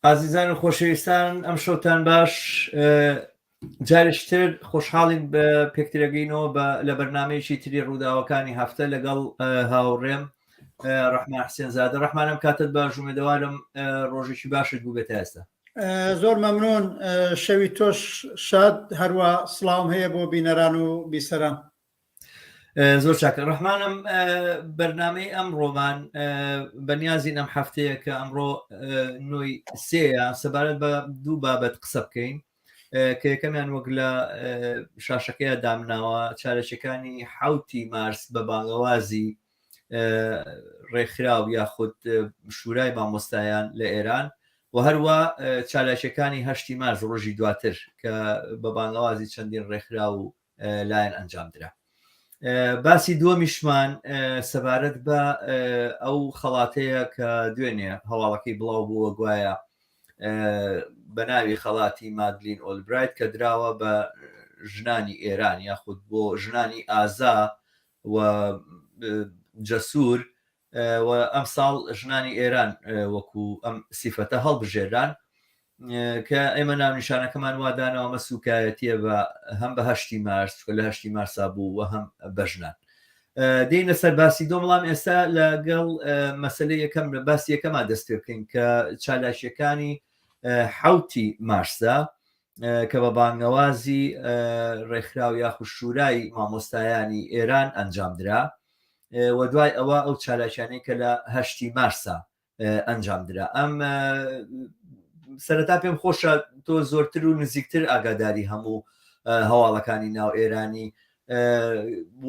ئازیزان و خۆشەویستان ئەم شەوتان باش جارشتر خۆشحاڵین بە پێکترەگەینەوە لە بەرنامەیەکی تری ڕووداوەکانی هەفتە لەگەڵ هاوڕێم ڕەحمان حسێنزادە. ڕەحمان ئەم کاتت باش ومێدەوارم ڕۆژێکی باشت بوو بێتە ئێستا. زۆر مەمنون، شەوی تۆش شاد، هەروە سڵاوم هەیە بۆ بینەران و بیسەران. زۆر چاکە ڕەحمانم. بەرنامەی ئەم ڕۆمان بەنیازین ئەم هەفتەیە کە ئەمڕۆ نۆی سێیە سەبارەت بە دوو بابەت قسە بکەین کە یەکەمیان وەک لە شاشەکەیە دامناوە چالەکیەکانی 7 مارس بە بانگەوازی ڕێکخراو یاخود شورای مامۆستایان لە ئێران و هەروە چالاکیەکانی 8 مارس ڕۆژی دواتر کە بە بانگەوازی چەندین ڕێکخراو و لایەن ئەنجام درا. باسی دووەمیشمان سەبارەت بە ئەو خەڵاتەیە کە دوێنێ هەواڵەکەی بڵاو بووە گوایە بە ناوی خەڵاتی مادلین ئۆلبرایت کە دراوە بە ژنانی ئێران یاخود بۆ ژنانی ئازا و جەسوور و ئەم ساڵ ژنانی ئێران وەکو ئەم سیفەتە هەڵبژێران کە ئێمە ناونیشانەکەمان وادانەوە مە سوکایەتیە بە هەم بە 8 مارس لە 8 مارسا بوو و هەم بە ژنان. دێنە سەر باسی دۆمەڵام ئێستا لەگەڵ مەسەلەی یەکەم لە باسی یەکەما دەست پێ بکەین کە چالاشیەکانی 7 مارسا کە بە بانگەوازی ڕێکخراو یاخود شورای مامۆستایانی ئێران ئەنجامدرا و دوای ئەوە ئەو چالاشیانەی کە لە 8 مارسا ئەنجامدرا. ئەم سەرەتا پێم خۆشە تۆ زۆرتر و نزیکتر ئاگاداری هەموو هەواڵەکانی ناو ئێرانی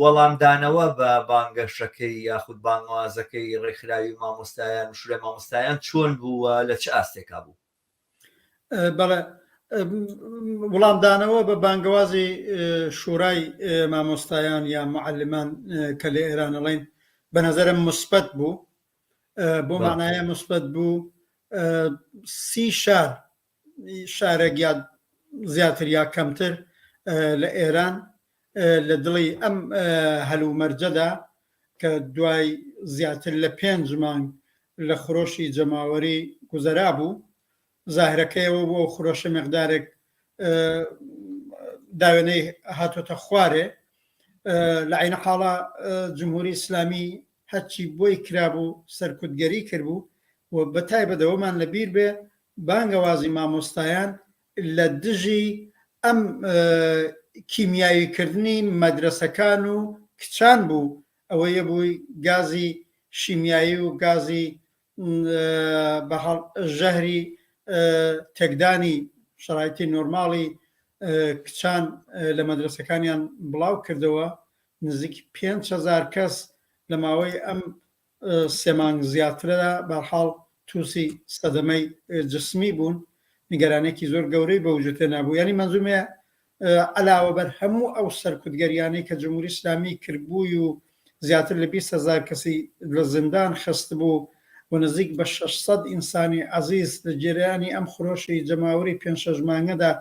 وەڵامدانەوە بە بانگەشەکەی یاخود بانگوازەکەی ڕێکخراوی مامۆستایان و شورای مامۆستایان چۆن بووە لە چه ئاستێکا بوو؟ بەڵێ، وەڵامدانەوە بە بانگەوازی شورای مامۆستایان یا معلمان کە لە ئێران ئەڵێن بە نەزەرم مثبەت بوو. بۆ معنایە مثبەت بوو. 30 شارێک یا زیاتر یا کەمتر لە ئێران لە دڵی ئەم هەلومەرجەدا کە دوای زیاتر لە 5 مانگ لە خۆشی جەماوەری گوزەرا بوو، زاهرەکەیەوە بۆ خۆشە مقدارێک داوێنەی هاتۆتە خوارێ. لە عینە حاڵە جمهوری ئیسلامی هەرچی بۆی کرابوو سەرکوتگەری کردبوو و بە تایبەتەوەمان لەبیر بێ بانگەوازی مامۆستایان لە دژی ئەم کیمیاییکردنی مەدرسەکان و کچان بوو. ئەوەیە بووی گازی شیمیایی و گازی ژەهری تێکدانی شەرایەتی نۆرماڵی کچان لە مەدرسەکانیان بڵاو کردەوە. نزیک 5,000 کەس لە ماوەی ئەم 3 مانگ زیاترەدا بەرحاڵ تووسی سەدەمەی جسمی بوون. نیگەرانێکی زۆر گەورەی بە وجود نابوو. ینی منزومەیە علاوە بەر هەموو ئەو سەرکوتگەریانەی کە جمهوری ئیسلامی کردبووی و زیاتر لە 20,000 کەسی لە زیندان خست بوو و نزیک بە 600 ئینسانی عەزیز لە جێرانی ئەم خۆشی جەماوەری 5-6 مانگەدا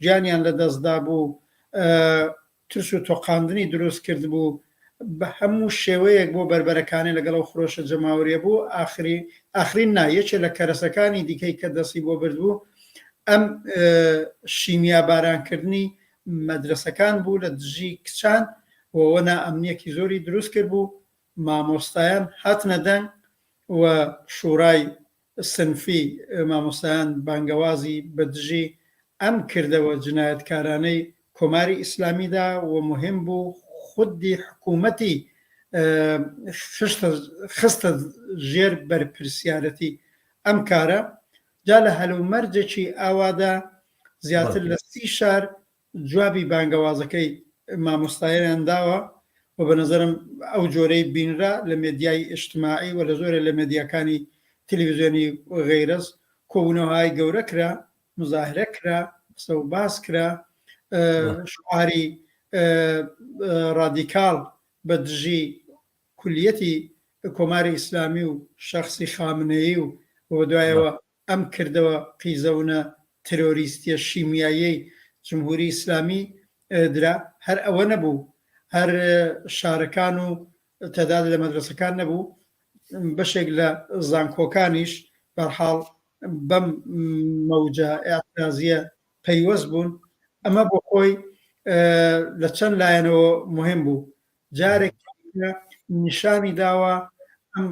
گیانیان لە دەستدا بوو، ترس و تۆقاندنی دروست کرد بوو، بە هەموو شێوەیەک بۆ بربەرەکانی لەگەڵ ئەو خۆشە جەماوەریە بوو. ئاخرین نایەکێ لە کەرەسەکانی دیکەی کە دەستی بۆ بردبوو ئەم شیمیا بارانکردنی مەدرسەکان بوو لە دژی کچان و وەنا ئەمنیەکی زۆری دروست کرد بوو. مامۆستایان هاتنە دەنگ و شورای سنفی مامۆستایان بانگەوازی بە دژی ئەم کردەوە جنایەتکارانەی کۆماری ئیسلامیدا و مهم بوو خودی حکوومەتی خستە ژێر بەرپرسیارەتی ئەم کارە. جا لە هەلومەرجێکی ئاوادا زیاتر لە 30 شار جوابی بانگەوازەکەی مامۆستایان داوە و بە نەزەرم ئەو جۆرەی بینرا لە مێدیای ئیجتیماعی و لە زۆرە لە مێدیاکانی تەلەڤیزیۆنی غەیرەز کۆبوونەوەهای گەورە کرا، مزاهرە کرا، قسە و باس کرا، شعاری ڕادیکاڵ بە دژی کولیەتی کۆماری ئیسلامی و شەخسی خامنەیی و دوایەوە ئەم کردەوە قیزەونە ترۆریستیە شیمیایی جمهوری ئیسلامی درا. هەر ئەوە نەبوو، هەر شارەکان و تەداد لە مەدرسەکان نەبوو، بەشێک لە زانکۆکانیش بەرحاڵ بەم مەوجە ئاعترازیە پەیوەست بوون ئەمە بۆ خۆی لە چەند لایەنەوە مهم بوو جارێک نیشانی داوە ئەم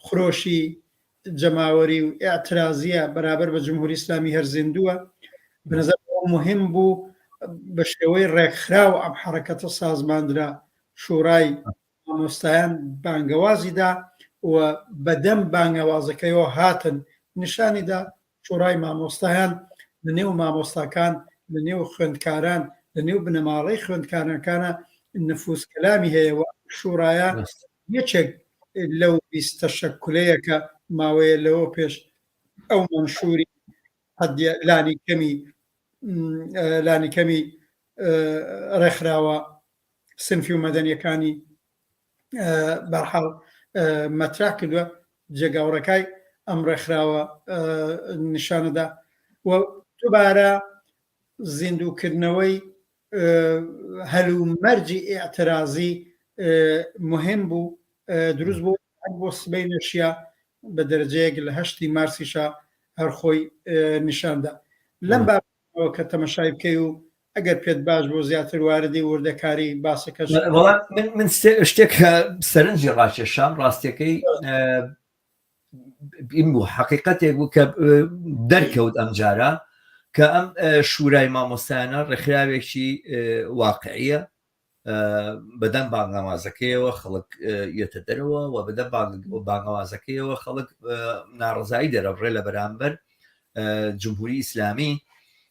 خرۆشی جەماوەری و ئاعترازیە بەرابەر بە جمهوری ئیسلامی هەرزیندووە بنەزەر مهم بوو بە شێوەی ڕێکخراو ئەم حرەکەتە سازماندرا شوڕای مامۆستایان بانگەوازیدا و بەدەم بانگەوازەکەیەوە هاتن نیشانیدا شوڕای مامۆستایان لە نێو مامۆستاکان لە نێو خوێندکاران لە نێو بنەماڵەی خوێندکارەکانە نفوس کەلامی هەیە و شوڕایە یەکێک لەو 20 تەشەکولەیە کە ماوەیە لەوە پێش ئەو منشوری لانی کەمی ڕێکخراوە سنفی و مەدەنیەکانی بەرحاڵ مەترا کردووە جێگاوڕەکەی ئەم ڕێکخراوە نیشانەدا و دووبارە زیندووکردنەوەی هەلومەرجی ئاعترازی مهم بوو دروست بوو بۆ سبەی نەشیە بە دەرەجەیەک لە 8 مارسیشە هەرخۆی نیشاندا لەم بابەتەوە کە تەمەشای بکەی و ئەگەر پێت باش بۆ زیاتر واردی وردەکاری باسەکەش من شتێک سەرنجی ڕاکێشام ڕاستیەکەی این بوو حقیقەتێک بوو کە دەرکەوت ئەم جارە کە ئەم شورای مامۆستایانە ڕێکخراوێکی واقعیە بەدەم بانگەوازەکەیەوە خەڵک یەتە دەرەوە و بەدەم بانگەوازەکەیەوە خەڵک ناڕزایی دەرەبڕێ لە بەرامبەر جمهوری ئیسلامی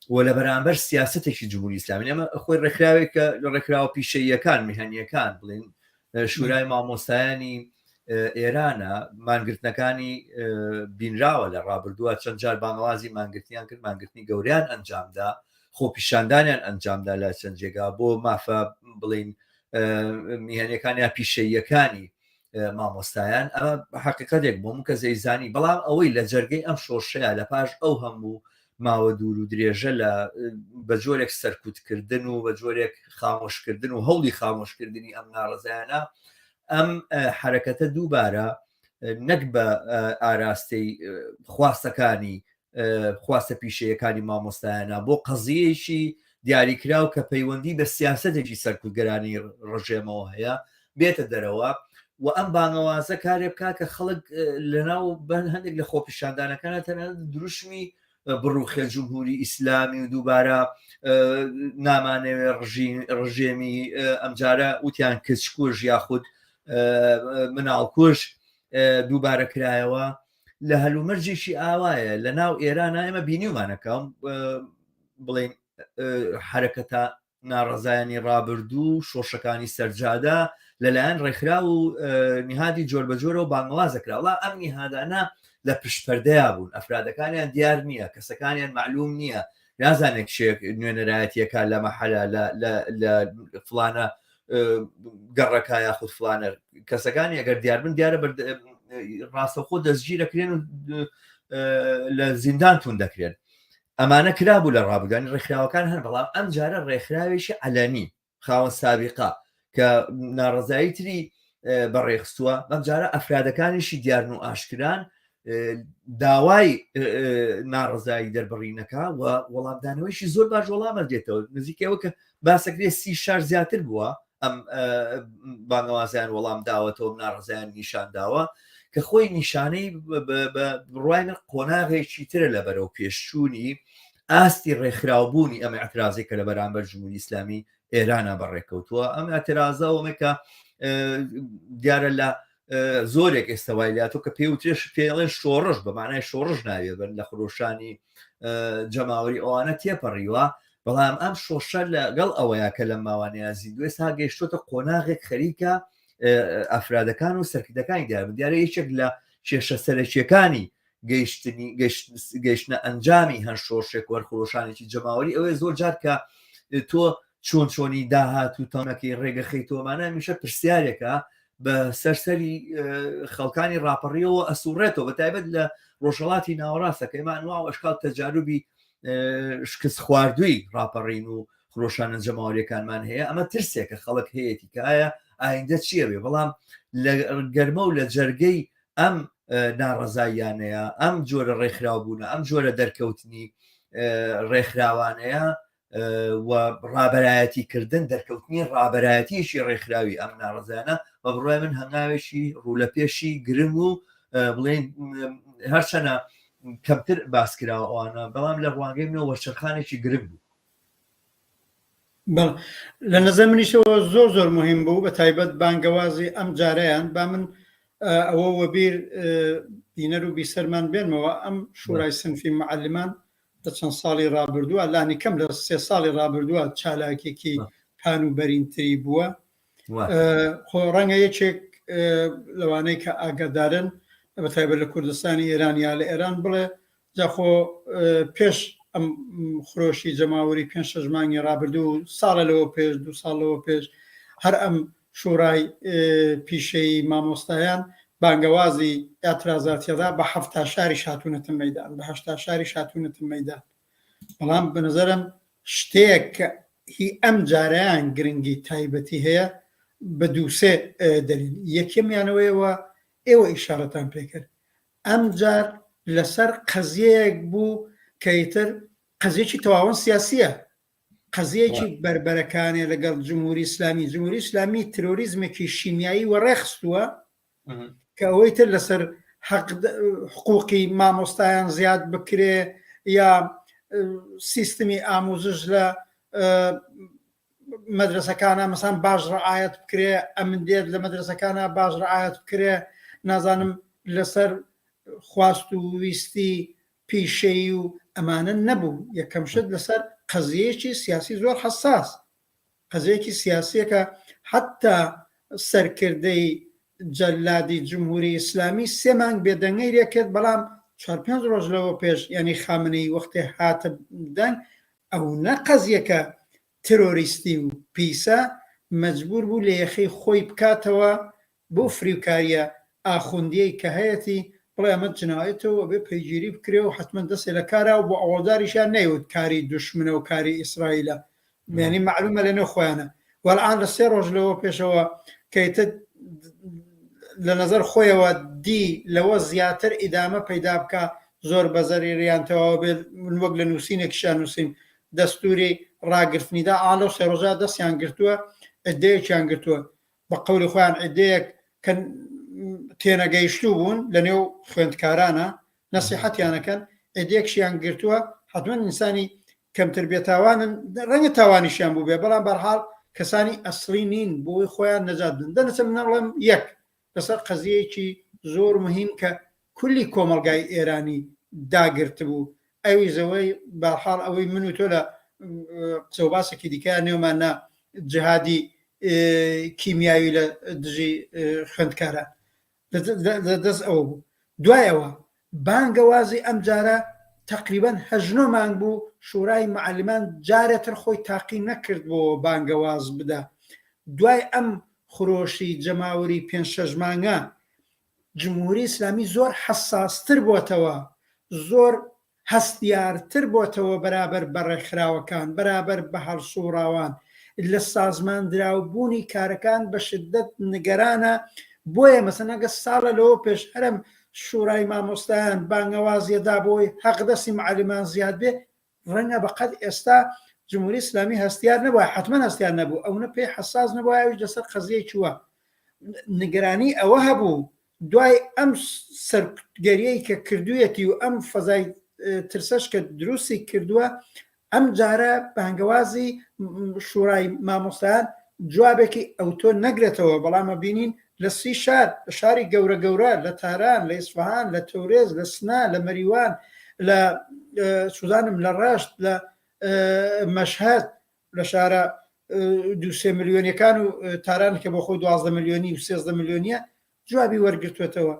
و لە بەرامبەر سیاسەتێکی جمهوری ئیسلامی ئەمە خۆی ڕێکخراوێکە لە ڕێکخراوە پیشەییەکان میهەنیەکان بڵین شورای مامۆستایانی ئێرانە مانگرتنەکانی بینراوە لە ڕابردووە چەند جار بانگوازی مانگرتیان کرد مانگرتنی گەوریان ئەنجامدا خۆپیشاندانیان ئەنجامدا لە چەند جێگا بۆ مافە بڵین میهەنیەکانیان پیشەییەکانی مامۆستایان ئەمە حقیقەتێک بۆ کە زەیزانی بەڵام ئەوەی لە جەرگەی ئەم شۆشەیە لە پاش ئەو هەموو ماوە دوور و درێژە لە بە جۆرێک سەرکوتکردن و بە جۆرێک خامۆشکردن و هەوڵی خامۆشکردنی ئەم ناڕزایانە ئەم حرەکەتە دووبارە نەک بە ئاراستەی خواستەکانی خواستە پیشەیەکانی مامۆستایانە بۆ قەزیەیەکی دیاریکراو کە پەیوەندی بە سیاسەتێکی سەرکوتگەرانی ڕژێمەوە هەیە بێتە دەرەوە و ئەم بانگەوازە کارێ بکا کە خەڵک لەناو هەندێک لە خۆپیشاندانەکانە تەنانەت دروشمی بڕوخێ جمهوری ئیسلامی و دووبارە نامانەوێ ڕژێمی ئەمجارە وتیان کچکوژ یاخود مناڵکوژ دووبارە کرایەوە لە هەلومەرجێکی ئاوایە لە ناو ئێرانە ئێمە بینیومانەکەم بڵێن حرەکەتە ناڕزایانی ڕابردوو شۆشەکانی سەرجادا لەلایەن ڕێکخرا و نیهادی جۆر بە جۆرە و بانگەوازەکراوە ئەم نیهادانە لە پشتپەردەیە بوون ئەفرادەکانیان دیار نییە کەسەکانیان معلوم نییە نازانێک شێک نوێنەرایەتیەکە لە مەحەلە لە فلانە گەڕەکە یاخود فلانە کەسەکانی ئەگەر دیار بن دیارە ڕاستەوخۆ دەستگیرەکرێن و لە زیندانتون دەکرێن ئەمانە کرابوو لە ڕابردانی ڕێکخراوەکان هەن بەڵام ئەم جارە ڕێکخراوێکی عەلەنی خاوەن سابقە کە ناڕزایی تری بەڕێخستووە ئەم جارە ئەفرادەکانیشی دیارن و ئاشکران داوای ناڕزایی دەربڕینەکە و وەڵامدانەوەیشی زۆر باش وەڵامە دێتەوە نزیکەوە کە باسەکرێ 30 شار زیاتر بووە ئەم بانگەوازیان وەڵام داوەتەوە ناڕزایان نیشان داوە کە خۆی نیشانەی بڕوای قۆناغێکی ترە لە بەرەو پێشچوونی ئاستی ڕێکخراوبوونی ئەمە ئەترازێک کە لە بەرامبەر جمهوری ئیسلامی ئێرانە بەڕێکەوتووە ئەم ئەترازەوەمێکە دیارە لە زۆرێک ئێستاوایلاتۆ کە پێوتێش پێڵێن شۆڕش بەمانای شۆڕش ناوێت بن لە خرۆشانی جەماوەری ئەوانە تێپەڕیوە بەڵام ئەم شۆشە لەگەڵ ئەوەیە کە لە ماوانەیە زیندوێ تا گەیشتۆتە قۆناغێک خەریکە ئەفرادەکان و سەرکردەکانی دیارە یەکێک لە کێشە سەرەکیەکانی گەیشتنە ئەنجامی هەر شۆشێک وەرخۆشانێکی جەماوەری ئەوەیە زۆر جار کە تۆ چۆنی داهات و تەمەکەی ڕێگە خەیتۆمانە میشە پرسیارێکە بە سەرسەری خەڵکانی ڕاپەڕیەوە ئەسوڕێتەوە بەتایبەت لە ڕۆژهەڵاتی ناوەڕاستە کە ئێمان وا ئەشکال تەجاروبی شکست خواردووی ڕاپەڕین و خرۆشانە جەماوەریەکانمان هەیە ئەمە ترسێکە خەڵک هەیەی کایە ئایندە چییە بێ بەڵام لە گەرمە و لە جەرگەی ئەم ناڕەزاییانەیە، ئەم جۆرە ڕێکخراوبوونە، ئەم جۆرە دەرکەوتنی ڕێکخراوانەیە و ڕابەرایەتیکردن دەرکەوتنی ڕابەرایەتیشی ڕێکخراوی ئەم ناڕەزانە بە بڕای من هەنگاوێکی ڕوو لە پێشی گرنگ و بڵێن هەرچەنە کەمتر باسکراوانە بەڵام لە ڕوانگەی منەوە وەرچەرخانێکی گرنگ بوو. لە نەزەر منیشەوە زۆر مهم بوو بە تایبەت بانگەوازی ئەم جارەیان با من ئەوە وەبیر بینەر و بیسەرمان بێنمەوە ئەم شورای سنفی معلمان لە چەند ساڵی ڕابردووە لانی کەم لە 3 ساڵی ڕابردووە چالاکێکی پان و بەرینتری بووە خۆ ڕەنگە یەکێک لەوانەی کە ئاگادارن بە تایبەت لە کوردستانی ئێران یا لە ئێران بڵێ جاخۆ پێش ئەم خرۆشی جەماوەری 5-6 مانگی ڕابردوو ساڵە لەوە پێش 2 ساڵەوە پێش هەر ئەم شورای پیشەی مامۆستایان بانگەوازی ئاعترازاتیەدا بە 7 شاری شاتونەتە مەیدان بە 8 شاری شاتونەتە مەیدان بەڵام بەنظرم شتێک کە هی ئەم جارەیان گرنگی تایبەتی هەیە بە 2-3 دلیل یەکەمیانەوەیەوە ئێوە ئیشارەتان پێکرد ئەم جار لەسەر قەزیەیەک بوو کەیتر قەزیەکی تەواوەن سیاسیە قەزیەکی بربەرەکانێ لەگەڵ جمهوری ئیسلامی ترۆریزمێکی شیمیایی وەڕێخستووە کە ئەوەی تر لەسەر حقوقی مامۆستایان زیاد بکرێ یا سیستمی ئاموزش لە مەدرسەکانە مەسان باش ڕعایەت بکرێ ئەمن دێت لە مەدرسەکانە باش ڕعایەت بکرێ نازانم لەسەر خواست و ویستی پیشەی و ئەمانە نەبوو یەکەم شت لەسەر قەزیەیەکی سیاسی زۆر حساس قەزەیەکی سیاسیەکە حتا سەرکردەی جەلادی جمهوری ئیسلامی 3 مانگ بێدەنگەی لێکرد بەڵام 4-5 ڕۆژ لەوە پێش ینی خامنەی وەختێ هاتە دەنگ ئەو نە قەزیەکە ترۆریستی و پیسە مەجبور بوو لە یەخەی خۆی بکاتەوە بۆ فریوکاریە ئاخوندیەی کە هەیەی بڵێ ئەمە جنایەتەوە بێ پەیگیری بکرێ و حتمما دەستێ لە کارا و بۆ ئەوەداریشان نەیوت کاری دوشمنە و کاری ئیسرائیلە یعنی معلومە لەنێو خۆیانە وەڵعان لە 3 ڕۆژ لەوە پێشەوە کەیتە لە نەزەر خۆیەوە دی لەوە زیاتر ئیدامە پەیدا بکە زۆر بەزەریان تەواو بێت من وەک لە نووسینێکیشان نووسیم دەستوری ڕاگررتنیدا ئالۆ 3 ڕۆژە دەستیان گرتووە ئەدەیەکیان گرتووە بە قەولی خۆیان ئەدەیەک کە تێنەگەیشتوو بوون لە نێو خوێندکارانە نەسیحەتیانەکەن ئەدەیەکشیان گرتووە حتمما ئینسانی کەمتر بێتاوانن ڕەنگە تاوانیشیان بوو بێ بەڵام بەرحاڵ کەسانی ئەسڵی نین بۆی خۆیان نەجات بدن دەنەچە منەڵێم یەک لەسەر قەزیەیەکی زۆر مهم کە کولی کۆمەلگای ئێرانی داگرت بوو ئەوی زەوەی بەرحاڵ ئەوەی من و تۆ لە قسەوباسێکی دیکە نێومانە جهادی کیمیاوی لە دژی خوێندکاران دەست ئەوە بوو دوایەوە بانگەوازی ئەم جارە تقریبان 8 مانگ بوو شورای معلمان جارێتر خۆی تاقی نەکرد بۆ بانگەواز بدە دوای ئەم خرۆشی جەماوەری 5-6 مانگە جمهوری ئیسلامی زۆر حساستر بۆتەوە زۆر هەستیارتر بۆتەوە بەرابەر بەڕێکخراوەکان بەرابەر بە هەڵسوڕاوان لە سازماندراوبوونی کارەکان بە شدت نیگەرانە بۆیە مەسەن ئەگە ساڵە لەوە پێش هەرم شورای مامۆستایان بانگەوازیەدا بۆی حەقدەستی معلمان زیاد بێ ڕەنگە بەقەد ئێستا جمهوری ئیسلامی هەستیار نەبووە حتمما هەستیار نەبوو ئەوە پێی حساس نەبووە ئەوش لەسەر قەزیەیەکی وە نیگەرانی ئەوە هەبوو دوای ئەم سەرگەریەی کە کردوویەتی و ئەم فەزای ترسەش کە دروستی کردووە ئەم جارە بانگەوازی شورای مامۆستایان جوابێکی ئەوتۆ نەگرێتەوە بەڵامە بینین لە 30 شار لە شاری گەورە گەورە لە تاران لە ئیسفەهان لە تەورێز لە سنا لە مەریوان لە سوزانم لە ڕاشت لە مەشهەد لە شارە 2-3 ملیۆنیەکان و تاران کە بۆ خۆی 12 ملیۆنی و 13 ملیۆنیە جوابی وەرگرتوێتەوە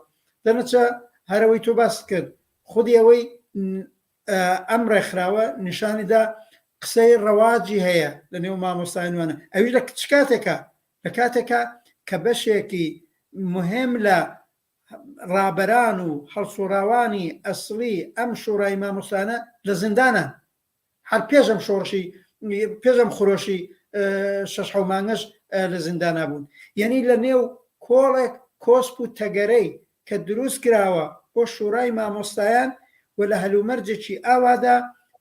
دەنەچە هەرەوەی تۆ باس کرد خودی ئەوەی ئەم ڕێکخراوە نیشانیدا قسەی ڕەواجی هەیە لە نێو مامۆستایانوانە ئەویش لە چ کاتێکە لە کاتێکە کە بەشێکی مهم لە ڕابەران و هەڵسوڕاوانی ئەسڵی ئەم شورای مامۆستانە لە زیندانە هەر پێشەم خۆشی 6 مانگەش لە زیندانە بوون یعنی لە نێو کۆڵێک کۆسپ و تەگەرەی کە دروست کراوە بۆ شوڕای مامۆستایان و لە هەلومەرجێکی ئاوادا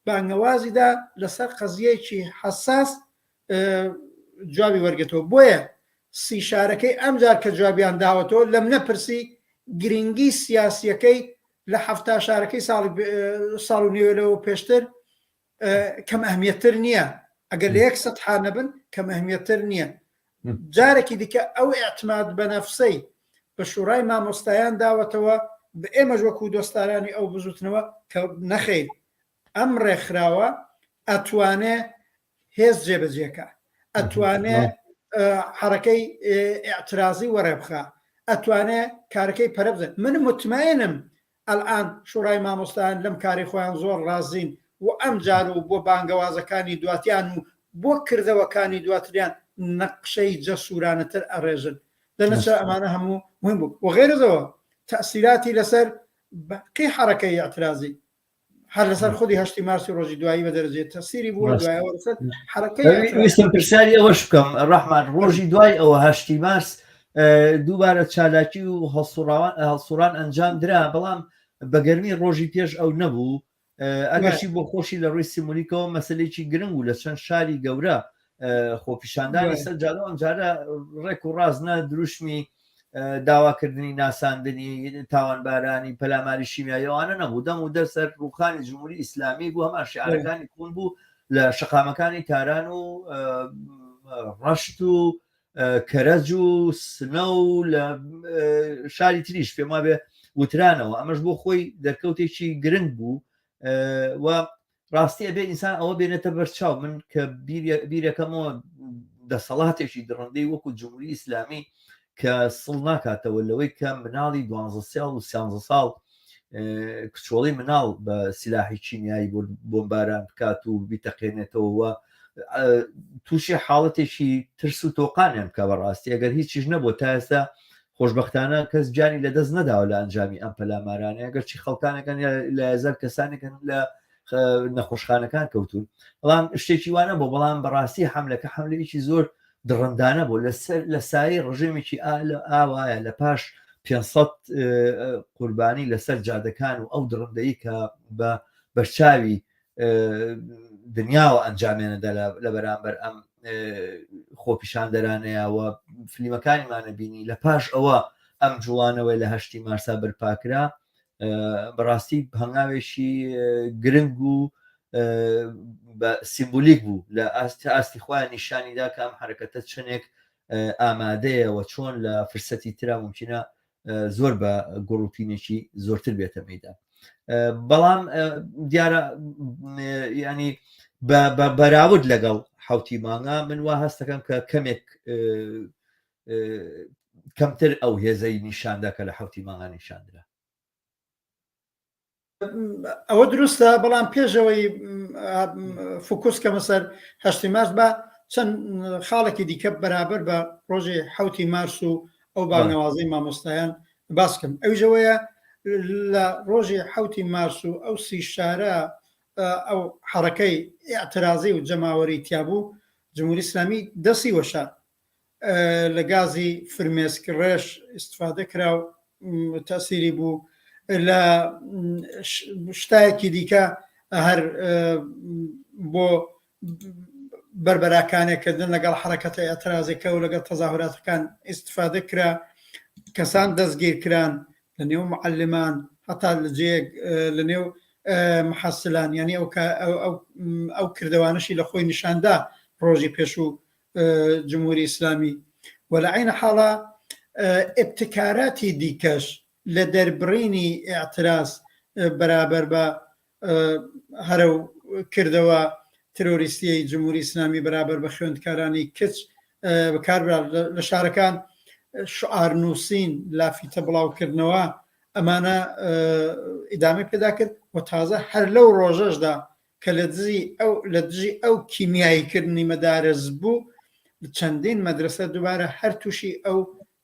بانگەوازیدا لەسەر قەزیەیەکی حەساس جوابی وەرگێتەوە. بۆیە سیشارەکەی ئەمجار کە جوابیان داوەتەوە لەم نەپرسی گرنگی سیاسیەکەی لە 70 شارەکەی ساڵ و نوێلەوە پێشتر کەم ئەهمیەتتر نییە، ئەگەر لە 100 نەبن کەم ئەهمیەتتر نییە. جارێکی دیکە ئەو ئێعتماد بە نەفسەی بە شوڕای مامۆستایان داوەتەوە بە ئێمەش وەکو دۆستارانی ئەو بزوتنەوە کە نەخێر ئەم ڕێکخراوە ئەتوانێ هێز جێبەجێکە، ئەتوانێ حرەکەی ئاعترازی وەرەبخە، ئەتوانێ کارەکەی پەرەبزن. من مطمئنم ئەلئان شوڕای مامۆستایان لەم کاری خۆیان زۆر ڕازین و ئەم جار و بۆ بانگەوازەکانی دواتیان و بۆ کردەوەکانی دواتریان نەقشەی جەسوورانەتر ئەڕێژن. لەنەچە ئەمانە هەموو مهم بوو و غێرەوە تەسیراتی لەسەر باقی حرەکەی ئاعترازی هەر لەسەر خودی 8 مارسی ڕۆژی دوایی بە دەرەجێت تەسیری بووە دوایەوە لەسەر حرەکەی. ویستم پرسیاری ئەوەش بکەم ڕەحمان، ڕۆژی دوای ئەوە 8 مارس دووبارە چالاکی و هەڵسوڕان ئەنجام درا، بەڵام بە گەرمی ڕۆژی پێش ئەو نەبوو. ئەگەرشی بۆ خۆشی لە ڕووی سیمبۆلیکەوە مەسەلێکی گرنگ و لە چەند شاری گەورە خۆپیشاندانی سەر جادەوە ئەمجارە ڕێک و ڕازنە دروشمی داواکردنی ناساندنی تاوانبارانی پەلاماری شیمیاییەوانە نەبوو. دەم و دەسەر ڕووخانی جمهوری ئیسلامی بوو، هەمان شیعارەکانی کۆن بوو لە شەقامەکانی تاران و ڕەشت و کەرەج و سنە و لە شاری تریش پێما بێ وترانەوە. ئەمەش بۆ خۆی دەرکەوتێکی گرنگ بوو و ڕاستی ئەبێ ئینسان ئەوە بێنێتە بەرچاو. من کە بیرەکەمەوە دەسەڵاتێکی دڕندەی وەکو جمهوری ئیسلامی کە سڵ ناکاتەوە لەوەی کە مناڵی 12 ساڵ و 13 ساڵ کچۆڵی مناڵ بە سیلاحی چینیایی بۆمباران بکات و بیتەقێنێتەوە تووشی حاڵەتێکی ترس و تۆقانیان بکە. بەڕاستی ئەگەر هیچیش نەبوو تا ئێستا خۆشببختانە کەس جانی لەدەست نەداوە لە ئەنجامی ئەم پەلامارانە، ئەگەرچی خەڵکانەکەن لە هزار کەسانێکن لە نەخۆشخانەکان کەوتون. بەڵام شتێکی وانە بۆ، بەڵام بەڕاستی حملەکە حملەیەکی زۆر دڕندانە بۆ لە سایی ڕژێمێکی ئاوایە لە پاش 500 قوربانی لەسەر جادەکان و ئەو دڕندەیی کە بە بەرچاوی دنیاوە ئەنجامێنەدا لە بەرامبەر ئەم خۆپیشاندەرانەیەوە فلیمەکانیمانە بینی. لە پاش ئەوە ئەم جوڵانەوەی لە 8 مارسا بەرپاکرا بەڕاستی هەنگاوێکی گرنگ و بە سیمبولیک بوو لە ئاستی خۆیان نیشانیدا کە ئەم حرەکەتە چنێک ئامادەیەوە چۆن لە فرسەتی ترا ممکنە زۆر بە گوڕوپینێکی زۆرتر بێتە مەیدان. بەڵام دیارە ینی بەراورد لەگەڵ حوتی مانگا من وا هەست دەکەم کە کەمێک کەمتر ئەو هێزەی نیشاندا کە لە حوتی مانگا نیشاندرا. ئەوە دروستە، بەڵام پێشەوەی فوکوس کە مەسەر 8 مارس بە چەند خاڵێکی دیکە بەرابەر بە ڕۆژی 7 مارس و ئەو بانەوازەی مامۆستایان باسکەم. ئەوژەوەیە لە ڕۆژی 7 مارس و ئەو سی شارە ئەو حرەکەی ئاعترازی و جەماوەری تیابوو جمهوری ئیسلامی دەستی وەشار لە گازی فرمێسک ڕێش ئیستفادە کرا و تەسیری بوو لە شتایەکی دیکە هەر بۆ بربەراکانێکردن لەگەڵ حرەکەتە ئاعترازەکە و لەگەڵ تەظاهوراتەکان ئیستفادە کرا. کەسان دەستگیر کران لە نێو معلمان هەتا لە نێو محەسلان، ینی ئەو کردوانشی لە خۆی نیشاندا ڕۆژی پێشوو جمهوری ئیسلامی. و لە عینە حاڵە ئبتکاراتی دیکەش لە دەربڕینی ئاعتراز بەرابەر بە هەرە و کردەوە ترۆریستیەی جمهوری ئیسلامی بەرابەر بە خوێندکارانی کچ بەکاربرا لە شارەکان شعار نووسین لافیتە بڵاوکردنەوە ئەمانە ئیدامی پێدا کرد و تازە هەر لەو ڕۆژەشدا کە لە دژی ئەو کیمیاییکردنی مەدارس بوو چەندین مەدرسە دووبارە هەر تووشی ئەو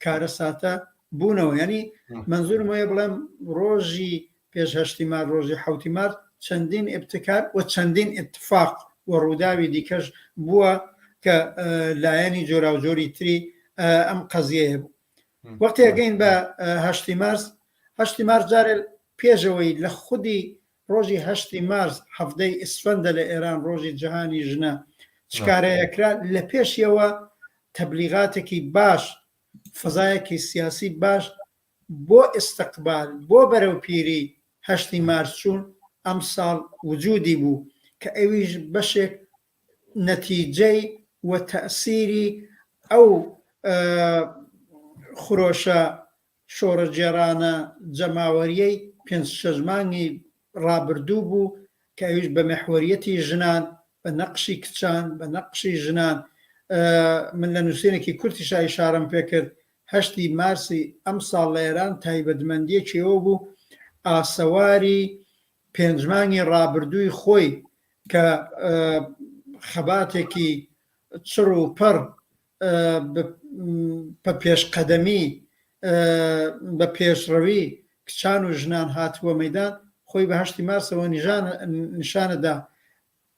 کارە ساتە بوونەوە. ینی منزورم وەیە بڵێم ڕۆژی پێش 8 مارس ڕۆژی 7 مارس چەندین ئبتکار و چەندین اتفاق و ڕووداوی دیکەش بووە کە لایەنی جۆرا و جۆری تری ئەم قەزیەیە بوو. وەختی ئەگەین بە 8 مارس هەشتی مارس جارێ پێشەوەی لە خودی ڕۆژی هەشتی مارس هەفتەی ئیسفەندە لە ئێران ڕۆژی جیهانی ژنە چکارەیەکرا لە پێشیەوە تەبلیغاتێکی باش فەزایەکی سیاسی باش بۆ ئستقبال بۆ بەرەوپیری هەشتی مارس چوون ئەم ساڵ وجودی بوو کە ئەویش بەشێک نەتیجەی و تەئسیری ئەو خرۆشە شۆڕەجێرانە جەماوەریەی 5-6 مانگی ڕابردوو بوو کە ئەویش بە مەحوەریەتی ژنان بە نەقشی کچان بە نەقشی ژنان من لە نووسینێکی کورتیشا ئیشارەم پێکرد هەشتی مارسی ئەم ساڵ لە ئێران تایبەتمەندیەکیەوە بوو ئاسەواری 5 مانگی ڕابردووی خۆی کە خەباتێکی چڕ و پەڕ بە پێشقەدەمی بە پێشڕەوی کچان و ژنان هاتووە مەیدان خۆی بە هەشتی مارسەوە نیشانەدا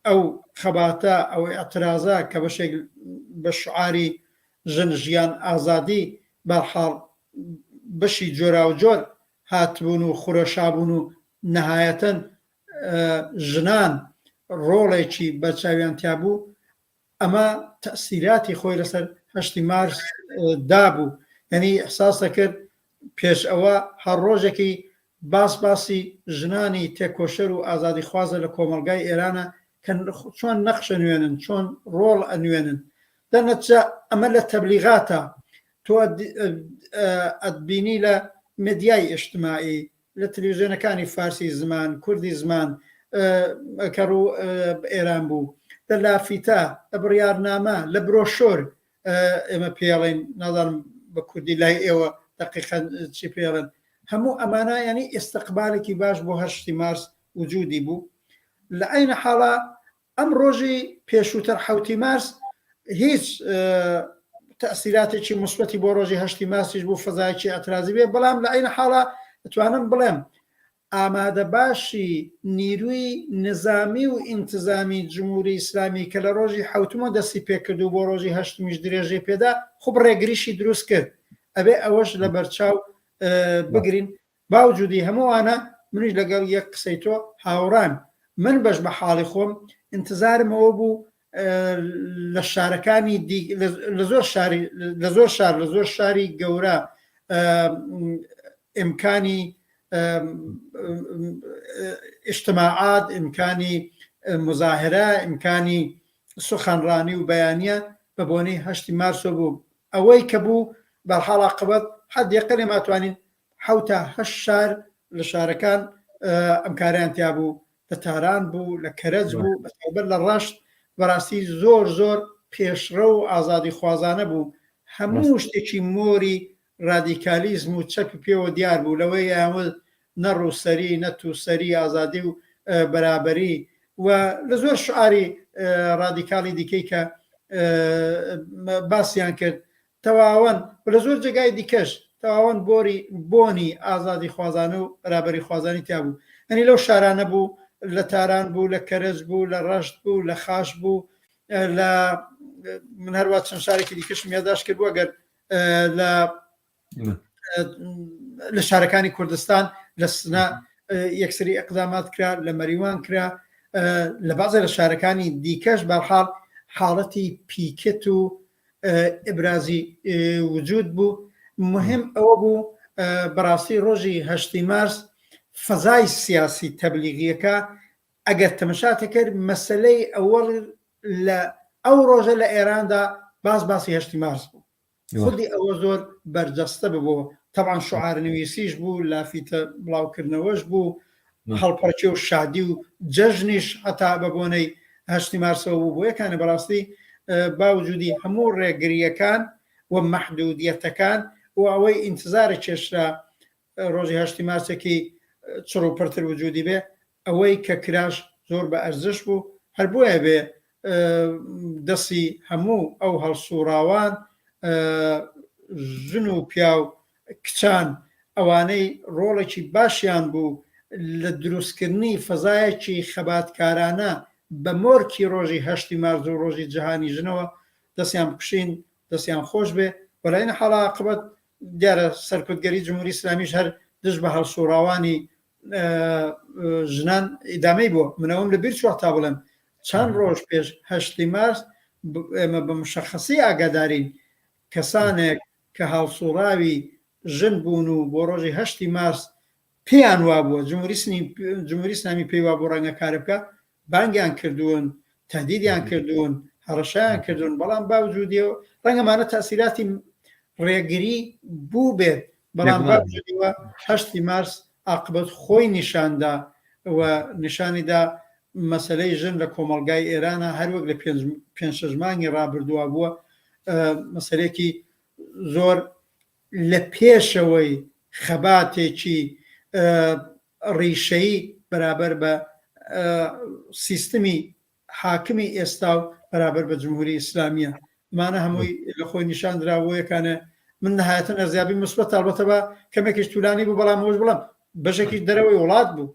ئەو خەباتە ئەو ئەترازە کە بەشێک بە شعاری ژن ژیان ئازادی بەرحاڵ بەشی جۆرا و جۆر هاتبوون و خورەشابوون و نەهایەتەن ژنان ڕۆڵێکی بەرچاویان تیابوو ئەمە تەئسیراتی خۆی لەسەر هەشتی مارس دابوو یعنی ئەحساس دەکرد پێش ئەوە هەر ڕۆژێکی باسی ژنانی تێکۆشەر و ئازادی خوازە لە کۆمەلگای ئێرانە کە چۆن نەخشە نوێنن چۆن ڕۆڵ ئەنوێنن دەنەچە ئەمە لە تەبلیغاتە تۆ ئەتبینی لە مدیای ئیجتیماعی لە تەلەڤیزیۆنەکانی فارسی زمان کوردی زمان کە ڕوو ئێران بوو لە لافیتە لە بڕیارنامە لە برۆشۆر ئێمە پێڵێن نازانم بە کوردی لای ئێوە دقیقاً چی پێڵێن هەموو ئەمانە ینی ئێستقبالێکی باش بۆ هەشتی مارس وجودی بوو لە عینە حاڵە ئەم ڕۆژی پێشووتر حوتی مارس هیچ تەئسیراتێکی مثبەتی بۆ ڕۆژی هەشتی مارسیش بوو فەزایەکی ئەترازی بێ بەڵام لە عینە حاڵە دەتوانم بڵێم ئامادە باشی نیروی نظامی و ئینتزامی جمهوری ئیسلامی کە لە ڕۆژی حوتمە دەستی پێکردو بۆ ڕۆژی هەشتمیش درێژێ پێدا خوب ڕێگریشی دروست کرد ئەبێ ئەوەش لە بەرچاو بگرین باوجودی هەمووانە منیش لەگەڵ یەک قسەی تۆ هاوڕان من بەش بە حاڵی خۆم انتظارمەوە بوو لە شارەکانی لە زۆر شاری گەورە ئیمکانی اجتماعات ئیمکانی مزاهرە ئیمکانی سخەنڕانی و بەیانیە بە بۆنەی هەشتی مارسۆ بوو ئەوەی کە بوو بەرحاڵ عاقبەت حەد یەقەنێ ماتوانین 7-8 شار لە شارەکان ئەم کاریان تیا بوو لە تاران بوو لە کەرەج بوو بەتایبەت لە ڕەشت بەڕاستی زۆر پێشڕە و ئازادی خوازانە بوو هەموو شتێکی مۆری رادیکالیزم و چەپی پێوە دیار بوو لەوەی یاوە نەڕووسەری نەتووسەری ئازادی و بەرابەری و لە زۆر شعاری رادیکالی دیکەی کە باسییان کرد تەواوەن لە زۆر جێگای دیکەش تەواوەن بۆنی ئازادی خوازانە و بەرابەری خوازانی تیا بوو ئەنی لەو شارانە بوو لە تاران بوو لە کەرەج بوو لە ڕەشت بوو لە خاش بوو لە من هەروە چەند شارێکی دیکەشم یادداشت کرد وەگەر لە شارەکانی کوردستان لە سنە یەکسری ئەقدامات کرا لە مەریوان کرا لە بازە لە شارەکانی دیکەش بەرحاڵ حاڵەتی پیکت و ئیبرازی وجود بوو مهم ئەوە بوو بەڕاستی ڕۆژی هەشتی مارس فەزای سیاسی تەبلیغیەکە ئەگەر تەمەشاتە کرد مەسەلەی ئەوەڵ لە ئەو ڕۆژە لە ئێراندا باسی هەشتی مارس بوو خودی ئەوە زۆر بەرجەستە ببوو طبعا شعار نوویسیش بوو لافیتە بڵاوکردنەوەش بوو هەڵپەرچێ و شادی و جەژنیش هەتا بە بۆنەی هەشتی مارسەوە بوو بۆ یەکانە بەڕاستی باوجودی هەموو ڕێگریەکان و مەحدودیەتەکان و ئەوەی ئینتزارە کێشرا ڕۆژی هەشتی مارسێکی چڕ و پڕتر وجودی بێ ئەوەی کە کراش زۆر بە ئەرزش بوو هەر بۆیە بێ دەستی هەموو ئەو هەڵسوڕاوان ژن و پیا و کچان ئەوانەی ڕۆڵێکی باشیان بوو لە دروستکردنی فەزایەکی خەباتکارانە بە مۆرکی ڕۆژی هەشتی مارس و ڕۆژی جیهانی ژنەوە دەستیان بکوشین دەستیان خۆش بێ وەلایەنە حاڵە عاقبەت دیارە سەرکوتگەری جمهوری ئیسلامیش هەر دژ بە هەڵسوڕاوانی ژنان ئیدامەی بووە. منەوەم لە بیر چوە تا بڵێم چەند ڕۆژ پێش 8 مارس ئێمە بە مشەخەسی ئاگادارین کەسانێک کە هەڵسوڕاوی ژن بوون و بۆ ڕۆژی 8 مارس پێیان وا بووە جمهوری ئیسلامی پێی وا بۆ ڕەنگە کارە بکە بانگیان کردوون تهدیدیان کردوون هەڕەشیان کردوون بەڵام باوجودیەوە ڕەنگەمانە تاسیراتی ڕێگری بوو بێت بەڵام باوجودیەوە 8 مارس عاقبەت خۆی نیشاندا و نیشانیدا مەسەلەی ژن لە کۆمەڵگای ئێرانە هەروەک لە 5 مانگی ڕابردووە بووە مەسەلێکی زۆر لە پێشەوەی خەباتێکی ڕیشەیی بەرابەر بە سیستمی حاکمی ئێستا و بەرابەر بە جمهوری ئیسلامیە مانە هەمووی لە خۆی نیشان دراوەیەکانە من نهایەتەن ئەرزیابی مثبەت تاڵبەتە بە کەمێکیش توولانی بوو بەڵام هۆش بڵم بەشێکی دەرەوەی وڵات بوو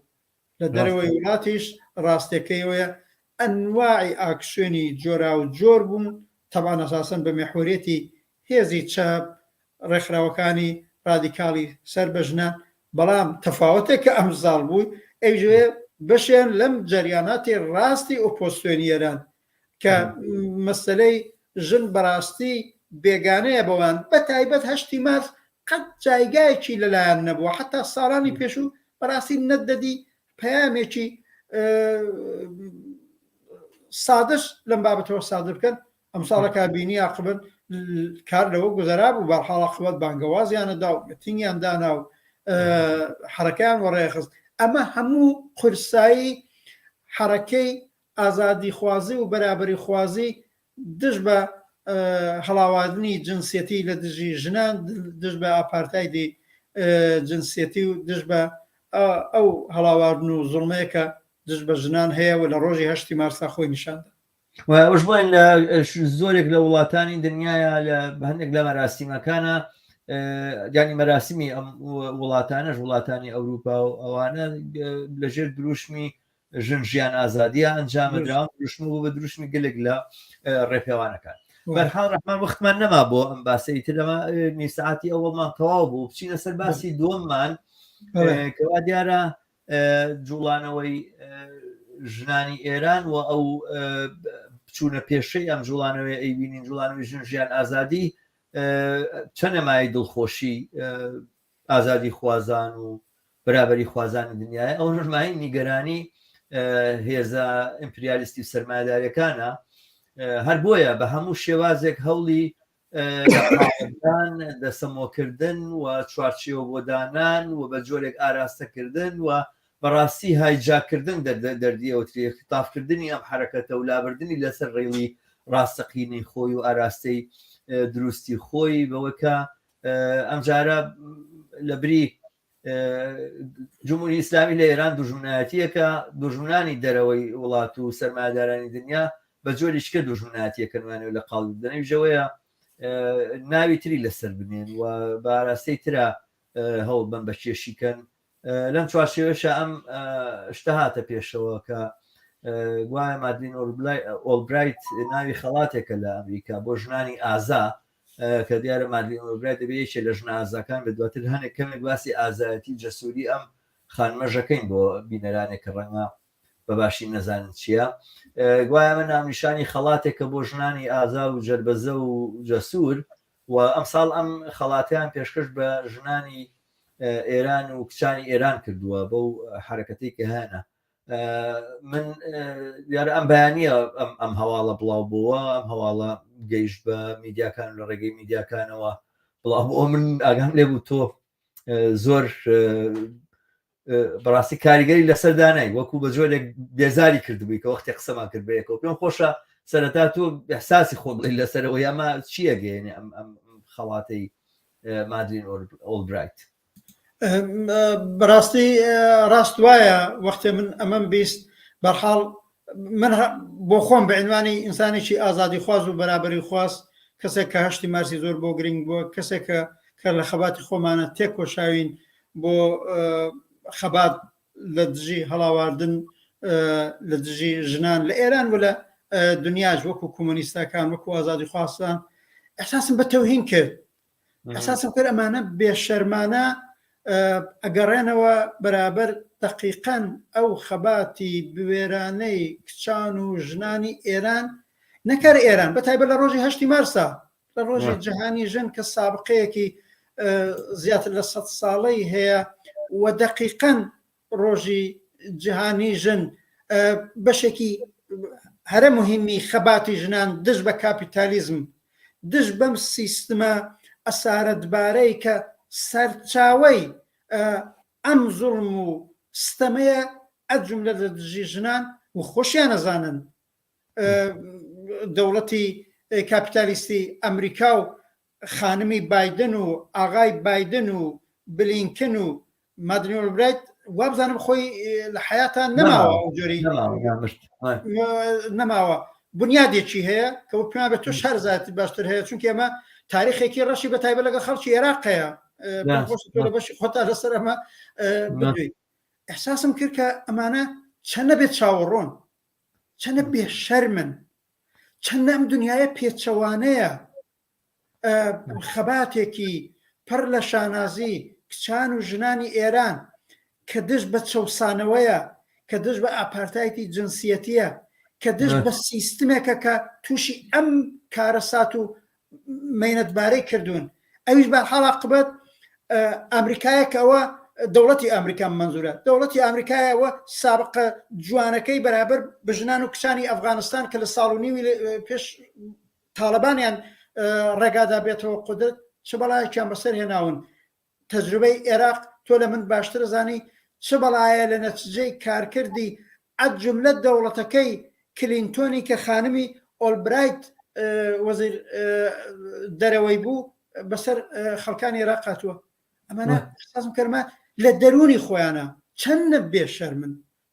لە دەرەوەی وڵاتیش ڕاستەکەیەوەیە ئەنواعی ئاکسیۆنی جۆرا و جۆر بوون تەبان ئەساسەن بە مێحوریەتی هێزی چاپ ڕێکخراوەکانی ڕادیکاڵی سەر بە ژنان بەڵام تەفاوتێک کە ئەمساڵ بووی ئەیژێ بەشیان لەم جەریاناتی ڕاستی ئۆپۆزسیۆنی ئێران کە مەسەلەی ژن بەڕاستی بێگانەیە بەوان بە تایبەت 8 مارس قەت جایگایەکی لەلایەن نەبووە حتا ساڵانی پێشوو بەڕاستی نەتدەدی پەیامێکی سادش لەم بابەتەوە سادر بکەن ئەم ساڵە کابینی عاقبەت کار لەوە گوزەرا بوو بەرحاڵ عاقبەت بانگەوازیانەدا و متینگیان دانا و حرەکەیان وەڕێخست ئەمە هەموو قورسایی حرەکەی ئازادی خوازی و بەرابەری خوازی دژ بە هەڵاوادنی جنسیەتی لە دژی ژنان دژ بە ئاپارتایدی جنسیەتی و دژ بە ئەو هەڵاواردن و زوڵمەیەکە دژ بە ژنان هەیە و لە ڕۆژی 8 مارسا خۆی نیشاندا وش بڵێن لە زۆرێک لە وڵاتانی دنیاە لە هەندێک لە مەراسیمەکانە یانی مەراسیمی ئەم وڵاتانەش وڵاتانی ئەوروپا و ئەوانە لەژێر دروشمی ژن ژیان ئازادیە ئەنجامەدراون دروشم بوو بە دروشمی گەلێک لە ڕێپێوانەکان بەرحاڵ ڕەحمان وەختمان نەما بۆ ئەم باسەی تر لەمە نیسعاتی ئەوڵمان تەواو بوو بچینە سەر باسی دووەممان کەوا دیارە جوڵانەوەی ژنانی ئێران و ئەو بچوونە پێشەی ئەم جوڵانەوەی ئەیبینین جوڵانەوەی ژن ژیان ئازادی چەنەمای دڵخۆشی ئازادی خوازان و بەرابەری خوازانی دنیاە ئەو ژمایی نیگەرانی هێزە ئیمپریالیستی و سەرمایه‌داریەکانە هەر بۆیە بە هەموو شێوازێک هەوڵی دەسەمۆکردن و چوارچێوە بۆ دانان و بە جۆرێک ئاراستەکردن و بەڕاستی هایجاکردن دەردیەوەتری خطافکردنی ئەم حرەکەتە و لابردنی لەسەر ڕێڵی ڕاستەقینەی خۆی و ئاراستەی دروستی خۆی بەوەکە ئەم جارە لە بری جمهوری ئیسلامی لە ئێران دوژمنایەتیەکە دوژمنانی دەرەوەی وڵات و سەرمایه‌دارانی دنیا بە جۆریشکە دوژمنایەتیەکەنوانێت لە قاڵدنەویژەوەیە ناوی تری لەسەر بنێن و بە ئاراستەی ترە هەوڵ بم بە کێشیکەن لەم چوارچێوەشە ئەم شتە هاتە پێشەوە کە گوایە مادلین ئۆڵبرایت ناوی خەڵاتێکە لە ئەمریکا بۆ ژنانی ئازا کە دیارە مادلین ئۆڵبرایت دەبێتێ لە ژن ئازاکان بە دواتر هەنێک کەمێک باسی ئازایەتی جەسووری ئەم خانمەژەکەین بۆ بینەرانێک کە ڕەنگە بەباشی نەزانن چییە گوایە من ناونیشانی خەڵاتێکە بۆ ژنانی ئازا و جەربەزە و جەسوور و ئەم ساڵ ئەم خەڵاتیان پێشکەش بە ژنانی ئێران و کچانی ئێران کردووە بەو حرەکەتی کە هەیە من دیارە ئەم بەیانیە ئەم هەواڵە بڵاو بووە ئەم هەواڵە گەیشت بە میدیاکان لە ڕێگەی میدیاکانەوە بڵاو بۆ من ئاگام لێ بوو تۆ زۆر بەڕاستی کاریگەری لەسەردانای وەکو بە جۆرێک بێزاری کردبووی کە وەختی قسەمان کرد بەیەکەوە پێم خۆشە سەرەتا تۆ ئەحساسی خۆ بڵێ لەسەرەوەی ئەمە چییە گەێنێ ئەم خەڵاتەی مادلین ئۆڵبرایت بەڕاستی ڕاست وایە وەختێ من ئەمەم بیست بەرحاڵ من بۆ خۆم بە عنوانی ئینسانێکی ئازادی خواز و بەرابەری خواست کەسێک کە 8 مارسی زۆر بۆ گرنگ بووە کەسێک کە لە خەباتی خۆمانە تێکۆشاوین بۆ خەبات لە دژی هەڵاواردن لە دژی ژنان لە ئێران و لە دنیاش وەکو کۆمۆنیستەکان وەکو ئازادی خواستان ئەحساسم بە تەوهین کرد ئەحساسم کرد ئەمانە بێشەرمانە ئەگەڕێنەوە بەرابەر دقیقەن ئەو خەباتی بوێرانەی کچان و ژنانی ئێران نەکەر ئێران بەتایبەت لە ڕۆژی 8 مارسا لە ڕۆژی جیهانی ژن کە سابقەیەکی زیاتر لە 100 ساڵەی هەیە و دقیقەن ڕۆژی جیهانی ژن بەشێکی هەرە مهمی خەباتی ژنان دژ بە کاپیتالیزم دژ بەم سیستمە ئەسارەتبارەی کە سەرچاوەی ئەم زوڵم و ستەمەیە ئەجملە لە دژی ژنان و خۆشیان نەزانن دەوڵەتی کاپیتالیستی ئەمریکا و خانمی بایدن و ئاغای بایدن و بلینکن و مادنیۆل برایت وابزانم خۆی لە حیاتان نەماوە جۆری نەماوە بنیادێکی هەیە کە پێمان بە تۆش هەرزاتی باشتر هەیە چونکە ئێمە تاریخێکی ڕەشی بەتایبەت لەگە خەڵکی عێراقەیە لە بەشی خۆتا لەسەر ئەمە بدوێت ئەحساسم کرد کە ئەمانە چەندە بێت چاوەڕۆن چەندە بێشەرمن چەندە ئەم دنیاە پێچەوانەیە خەباتێکی پڕ لە شانازی کچان و ژنانی ئێران کە دژ بە چەوسانەوەیە کە دژ بە ئاپارتایەتی جنسیەتیە کە دژ بە سیستمێکە کە تووشی ئەم کارەسات و مەینەتبارەی کردوون ئەویش بە حاڵاقبەت ئەمریکایەکەوە دەوڵەتی ئەمریکا منزورە دەوڵەتی ئەمریکایەوە سابقە جوانەکەی بەرابەر بە ژنان و کچانی ئەفغانستان کە لە ساڵ و نیوی پێش تاالبانیان ڕێگادا بێتەوە قدرت چه بەڵایەکیان بەسەر هێناون تەجروبەی عێراق تۆ لە من باشتر زانی چه بەڵایە لە نەتیجەی کارکردی ئەجملە دەوڵەتەکەی کلینتۆنی کە خانمی ئۆلبرایت وەزیر دەرەوەی بوو بەسەر خەڵکانی عێراق هاتووە ئەمانە حساسم کەرمە لە دەرونی خۆیانە چەندە بێشەرمن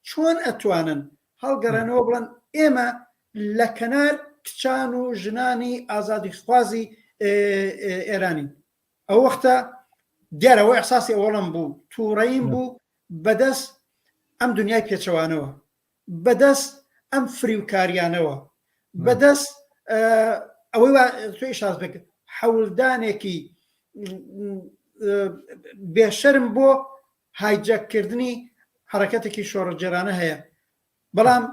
چۆن ئەتوانن هەڵگەڕێنەوە بڵێن ئێمە لە کەنار کچان و ژنانی ئازادی خوازی ئێرانی ئەو وەختە دیارەوە ئەحساسی ئەوڵم بوو تووڕەیم بوو بەدەست ئەم دنیای پێچەوانەوە بەدەست ئەم فریوکاریانەوە بەدەست ئەوەی توی شاز بکە حەولدانێکی بێشەرم بۆ هایجەکردنی حرەکەتێکی شۆڕەجێرانە هەیە بەڵام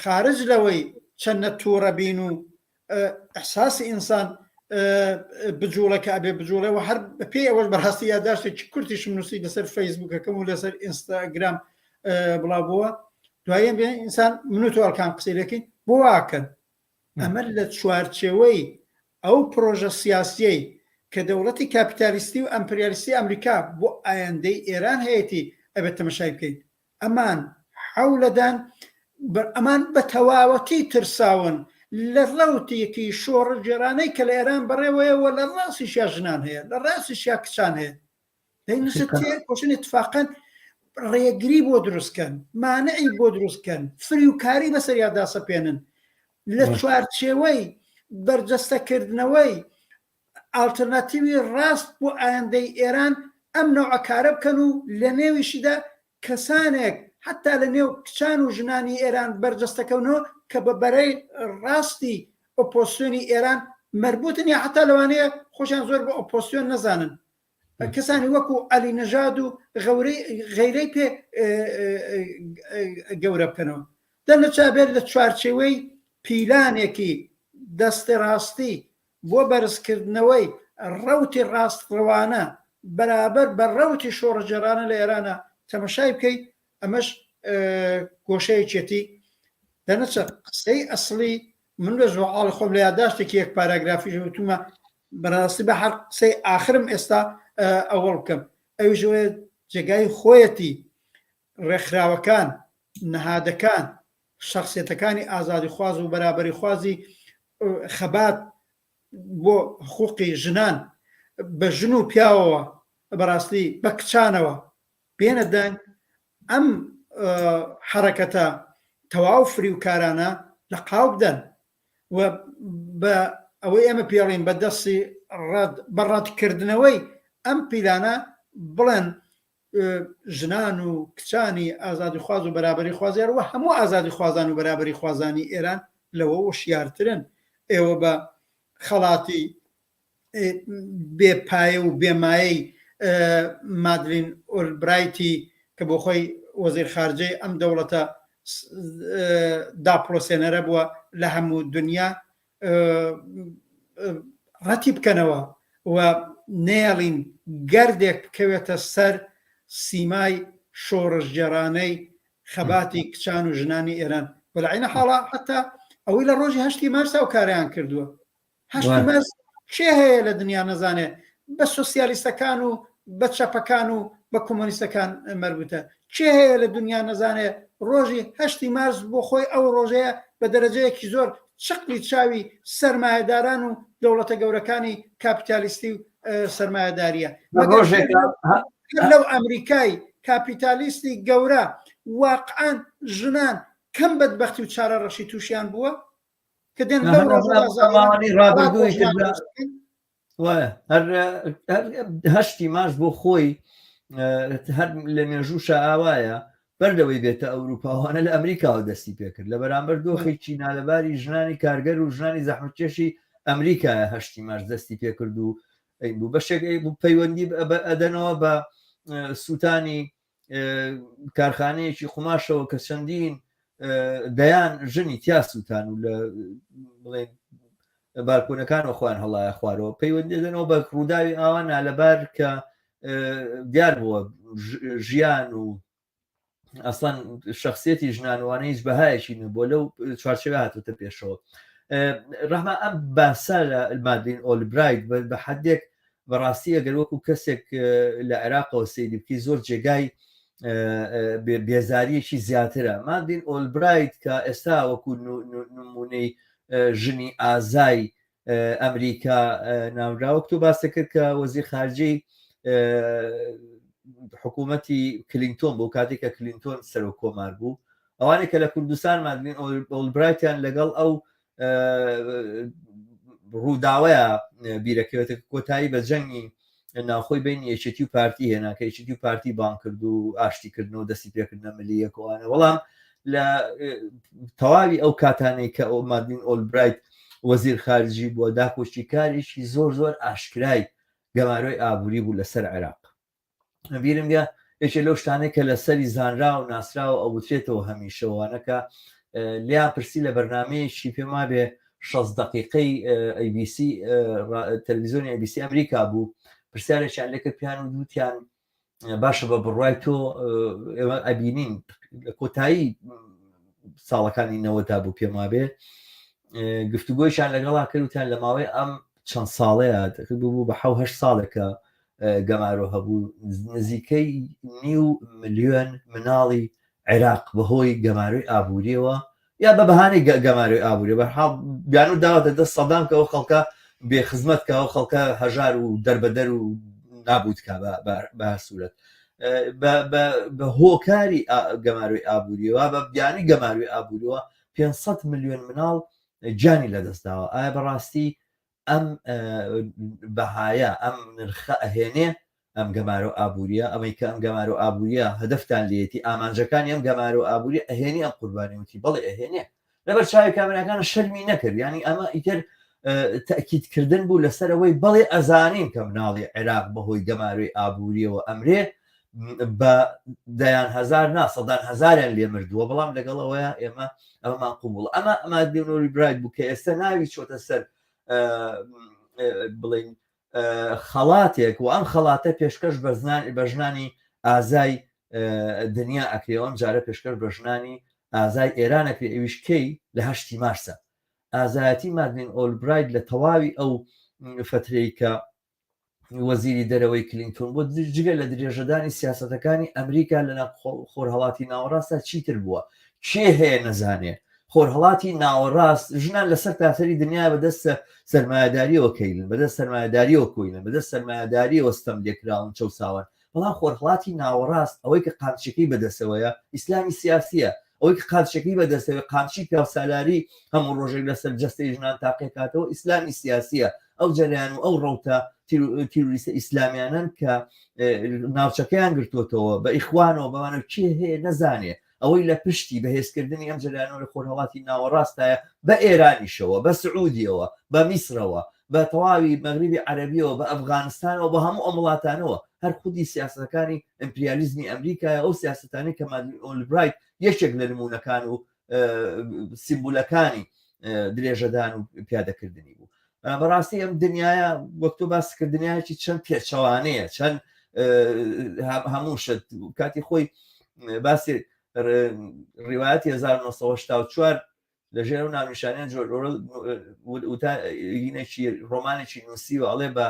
خارج لەوەی چەندە تووڕە بین و ئەحساسی ئینسان بجوڵەکە ئەبێ بجوڵەوە هەر پێی ئەوەش بەڕاستی یادداشتێکی کورتیشم نووسی لەسەر فەیسبووکەکەم و لەسەر ئینستاگرام بڵاوبووە دوایەم بێ ئینسان منوتۆڵکان قسەی دەکەین بۆ واکەن ئەمە لە چوارچێوەی ئەو پرۆژە سیاسیەی کە دەوڵەتی کاپیتالیستی و ئەمپریالیستی ئەمریکا بۆ ئایندەی ئێران هەیەی ئەبێت تەمەشای بکەیت ئەمان حەولەدان ئەمان بە تەواوەتی ترساون لە ڕەوتێکی شۆڕە جێرانەی کە لە ئێران بەڕێوەیەوە لە ڕاستیشیا ژنان هەیە لە ڕاستیشیا کچان هەیە دەینشتێ اتفاقەن ڕێگری بۆ دروستکەن مانعی بۆ دروستکەن فریوکاری بەسەریا داسەپێنن لە چوارچێوەی بەرجەستەکردنەوەی ئالتەرناتیوی ڕاست بۆ ئایندەی ئێران ئەم نەوعەکارە بکەن و لە نێویشیدا کەسانێک حتا لە نێو کچان و ژنانی ئێران بەرجەستەکەونەوە کە بە بەرەی ڕاستی ئۆپۆسیۆنی ئێران مربوطن یا حتا لەوانەیە خۆشیان زۆر بە ئۆپۆسیۆن نەزانن کەسانی وەکو عەلی نەژاد و غەیرەی پێ گەورە بکەنەوە دەنەچابێت لە چوارچێوەی پیلانێکی دەستی ڕاستی بۆ بەرزکردنەوەی ڕەوتی ڕاستڕەوانە بەرابەر بە ڕەوتی شۆڕەجێرانە لە ئێرانە تەمەشای بکەیت ئەمەش گۆشەیەکێتی دەنەچە قسەی ئەسڵی من لە ژوعاڵی خۆم لە یادداشتێکی یەک پاراگرافی ژوتومە بەڕاستی بە هەر قسەی ئاخرم ئێستا ئەوەڵ بکەم ئەوی ژوێ جێگای خۆیەتی ڕێکخراوەکان نەهادەکان شخصیەتەکانی ئازادی خواز و بەرابەری خوازی خەبات بۆ حقوقی ژنان بە ژن و پیاوەوە بەڕاستی بە کچانەوە پێنەدەن ئەم حرەکەتە تەواو فریوکارانە لە قاو بدەن و بە ئەوەی ئێمە پێڵین بە دەستی بەڕەتکردنەوەی ئەم پیلانە بڵێن ژنان و کچانی ئازادی خواز و بەرابەری خوازیان و هەموو ئازادی خوازان و بەرابەری خوازانی ئێران لەوە وشیارترن ئێوە بە خەڵاتی بێپایە و بێمایەی مادلین ئۆلبرایتی کە بۆ خۆی وەزیر خارجەی ئەم دەوڵەتە داپڵۆسێنەرە بووە لە هەموو دنیا ڕەتی بکەنەوە و نێڵین گەردێک بکەوێتە سەر سیمای شۆڕژگەرانەی خەباتی کچان و ژنانی ئێران بەلعینە حاڵا حتا ئەوەی لە ڕۆژی 8 مارسا و کاریان کردووە 8 مارس چێ هەیە لە دنیا نەزانێ بە سۆسیالیستەکان و بە چەپەکان و بە کۆمۆنیستەکان مەربوتە چێ هەیە لە دنیا نەزانێ ڕۆژی 8 مارس بۆ خۆی ئەو ڕۆژەیە بە دەرەجەیەکی زۆر چقلی چاوی سەرمایه‌داران و دەوڵەتە گەورەکانی کاپیتالیستی و سەرمایه‌داریە لەو ئەمریکای کاپیتالیستی گەورە واقعان ژنان کەم بەدبەختی و چارە ڕەشی تووشیان بووە کە دێن هەشتی ماش بۆ خۆی هەر لە مێژووشە ئاوایە بەردەوەی بێتە ئەوروپاوانە لە ئەمریکاوە دەستی پێکرد لە بەرامبەر دۆخی چینالەباری ژنانی کارگەر و ژنانی زەحمەتکێشی ئەمریکایە هەشتی ماش دەستی پێکرد و بوو بەشێک پەیوەندی ئەدەنەوە بە سووتانی کارخانەیەکی قوماشەوە کە چەندین دەیان ژنی تیا سووتان و لە بڵێن بارکۆنەکان و خوان هەڵایە خوارەوە پەیوەندی دەنەوە بە ڕووداوی ئاوانە لەبار کە دیار بووە ژیان و ئەسڵان شخصیەتی ژنانوانە هیچ بەهایەکی نەبووە لەو چوارچێوە هاتوتە پێشەوە ڕەحمە ئەم باسا لە مادلین ئۆلبرایت بە حەدێک بەڕاستی ئەگەر وەکو کەسێک لە عێراقەوە سەیری بکەی زۆر جێگای بێزاریەکی زیاترە مادلین ئۆلبرایت کە ئێستا وەکو نمونەی ژنی ئازای ئەمریکا ناوراوە تۆ باسە کرد کە وەزیر خارجەی حکوومەتی کلینتۆن بۆ کاتێکە کلینتۆن سەر و کۆمار بوو ئەوانێک کە لە کوردستان مادلین ئۆلبرایتیان لەگەڵ ئەو ڕووداوەیە بیرەکەوێتە کۆتایی بە جەنگی ناوخۆی بین یەکێتی و پارتی هێنا کە یەکێتی و پارتی بان کرد و ئاشتیکردنەوە دەستی پێکردنە ملیەکەوانە بەڵام لە تەواوی ئەو کاتانەی کە ئەو مادلین ئۆلبرایت وەزیر خارجی بووە داکۆچی کاریشی زۆر زۆر ئاشکرای گەماروی ئابووری بوو لەسەر عێراق بیرم گە یەکێ لەو شتانەی کە لە سەری زانرا و ناسراوە ئەوترێتەوە هەمیشەوانەکە لیان پرسی لە بەرنامەیەکی پێما بێ 6 دقیقەی ABC تەلەڤیزیۆنی ABC ئەمریکا بوو پرسیارێکیان لێ کرد پیان و دووتیان باشە بە بڕوای تۆ ئێوە ئەبینین لە کۆتایی ساڵەکانی نەوەدا بوو پێما بێ گفتوگۆیشان لەگەڵا کردوتیان لە ماوەی ئەم چەند ساڵەیە بوو بە 7 ساڵێکە گەمارۆ هەبوو نزیکەی 9 ملیۆن مناڵی عێراق بەهۆی گەماروی ئابووریەوە یا بە بەهانەی گەماروی ئابووری بەرحاڵ بیان و داواتە دەست سەدام کە ئەو خەڵکە بێخزمەت کە ئەو خەڵکە هەژار و دەربەدەر و نابوتکە بە سوورەت بە هۆکاری گەماروی ئابووریەوە بە بیانی گەماروی ئابووریەوە 500 ملیۆن مناڵ جانی لەدەستداوە ئایا بەڕاستی ئەم بەهایە ئەم نرخە ئەهێنێ ئەم گەمارۆ ئابووریە ئەمەی کە ئەم گەمارۆ ئابووریە هەدەفتان لێتی ئامانجەکانی ئەم گەمارۆ ئابووری ئەهێنی ئەم قوربانی وتی بەڵێ ئەهێنێ لەبەر چاوی کامەرەکانە شەرمی نەکرد ینی ئەمە ئیتر تەکیدکردن بوو لەسەرەوەی بەڵێ ئەزانین کە مناڵی عێراق بەهۆی گەماروی ئابووریەوە ئەمرێ بە دەیان هەزار نا سەدان هەزاریان لێ مردووە بەڵام لەگەڵەوەیە ئێمە ئەمەمان قوبوڵ ئەمە ئەمادێنۆری برایت بوو کە ئێستا ناوی چۆتە سەر بڵین خەڵاتێک و ئەم خەڵاتە پێشکەش بە ژنانی ئازای دنیا ئەکرێەوەم جارە پێشکەش بە ژنانی ئازای ئێرانەکرێ ئەویشکەی لە 8 مارسە ئازایەتی مادلین ئۆلبرایت لە تەواوی ئەو فترەی کە وەزیری دەرەوەی کلینتۆن بۆ جگە لە درێژەدانی سیاسەتەکانی ئەمریکا لە خۆرهەڵاتی ناوەڕاستە چیتر بووە کێ هەیە نەزانێ خۆرهەڵاتی ناوەڕاست ژنان لەسەر تاسەری دنیا بەدەستە سەرمایه‌داریەوە کەیلن بەدەست سەرمایه‌داریەوە کۆیلن بەدەست سەرمایه‌داریەوە ستەم لێکراون چەساون بەڵام خۆرهەڵاتی ناوەڕاست ئەوەی کە قامچەکەی بەدەستەوەیە ئیسلامی سیاسیە ئەوەی کە قامچەکەی بەدەستەوە قامچی پیاوسالاری هەموو ڕۆژێک لەسەر جەستەی ژنان تاقیکاتەوە ئیسلامی سیاسیە ئەو جەریان و ئەو ڕەوتە تیروریستە ئیسلامیانن کە ناوچەکەیان گرتوتەوە بە ئیخوانەوە بەوانە کێ هەیە نەزانێ ئەوەی لە پشتی بەهێزکردنی ئەم جەریانەوە لە خۆرهەڵاتی ناوەڕاستایە بە ئێرانیشەوە بە سعودیەوە بە میسرەوە بە تەواوی مەغریبی عەرەبیەوە بە ئەفغانستانەوە بە هەموو ئەم وڵاتانەوە هەر خودی سیاسەکانی ئەمپریالیزمی ئەمریکای ئەو سیاستانی کە مادلین ئۆلبرایت یەکێک لە نمونونەکان و سیمبولەکانی درێژەدان و پیادەکردنی بوو. بەڕاستی ئەم دنیاە وەکتۆ باسکردنیایکی چەند پێچەوانەیە چەند هەموو شت کاتی خۆی باسی ڕیواەتی 1984 لەژێر و ناونیشانیان جۆرینێکی ڕۆمانێکی نووسی و ئەڵێ بە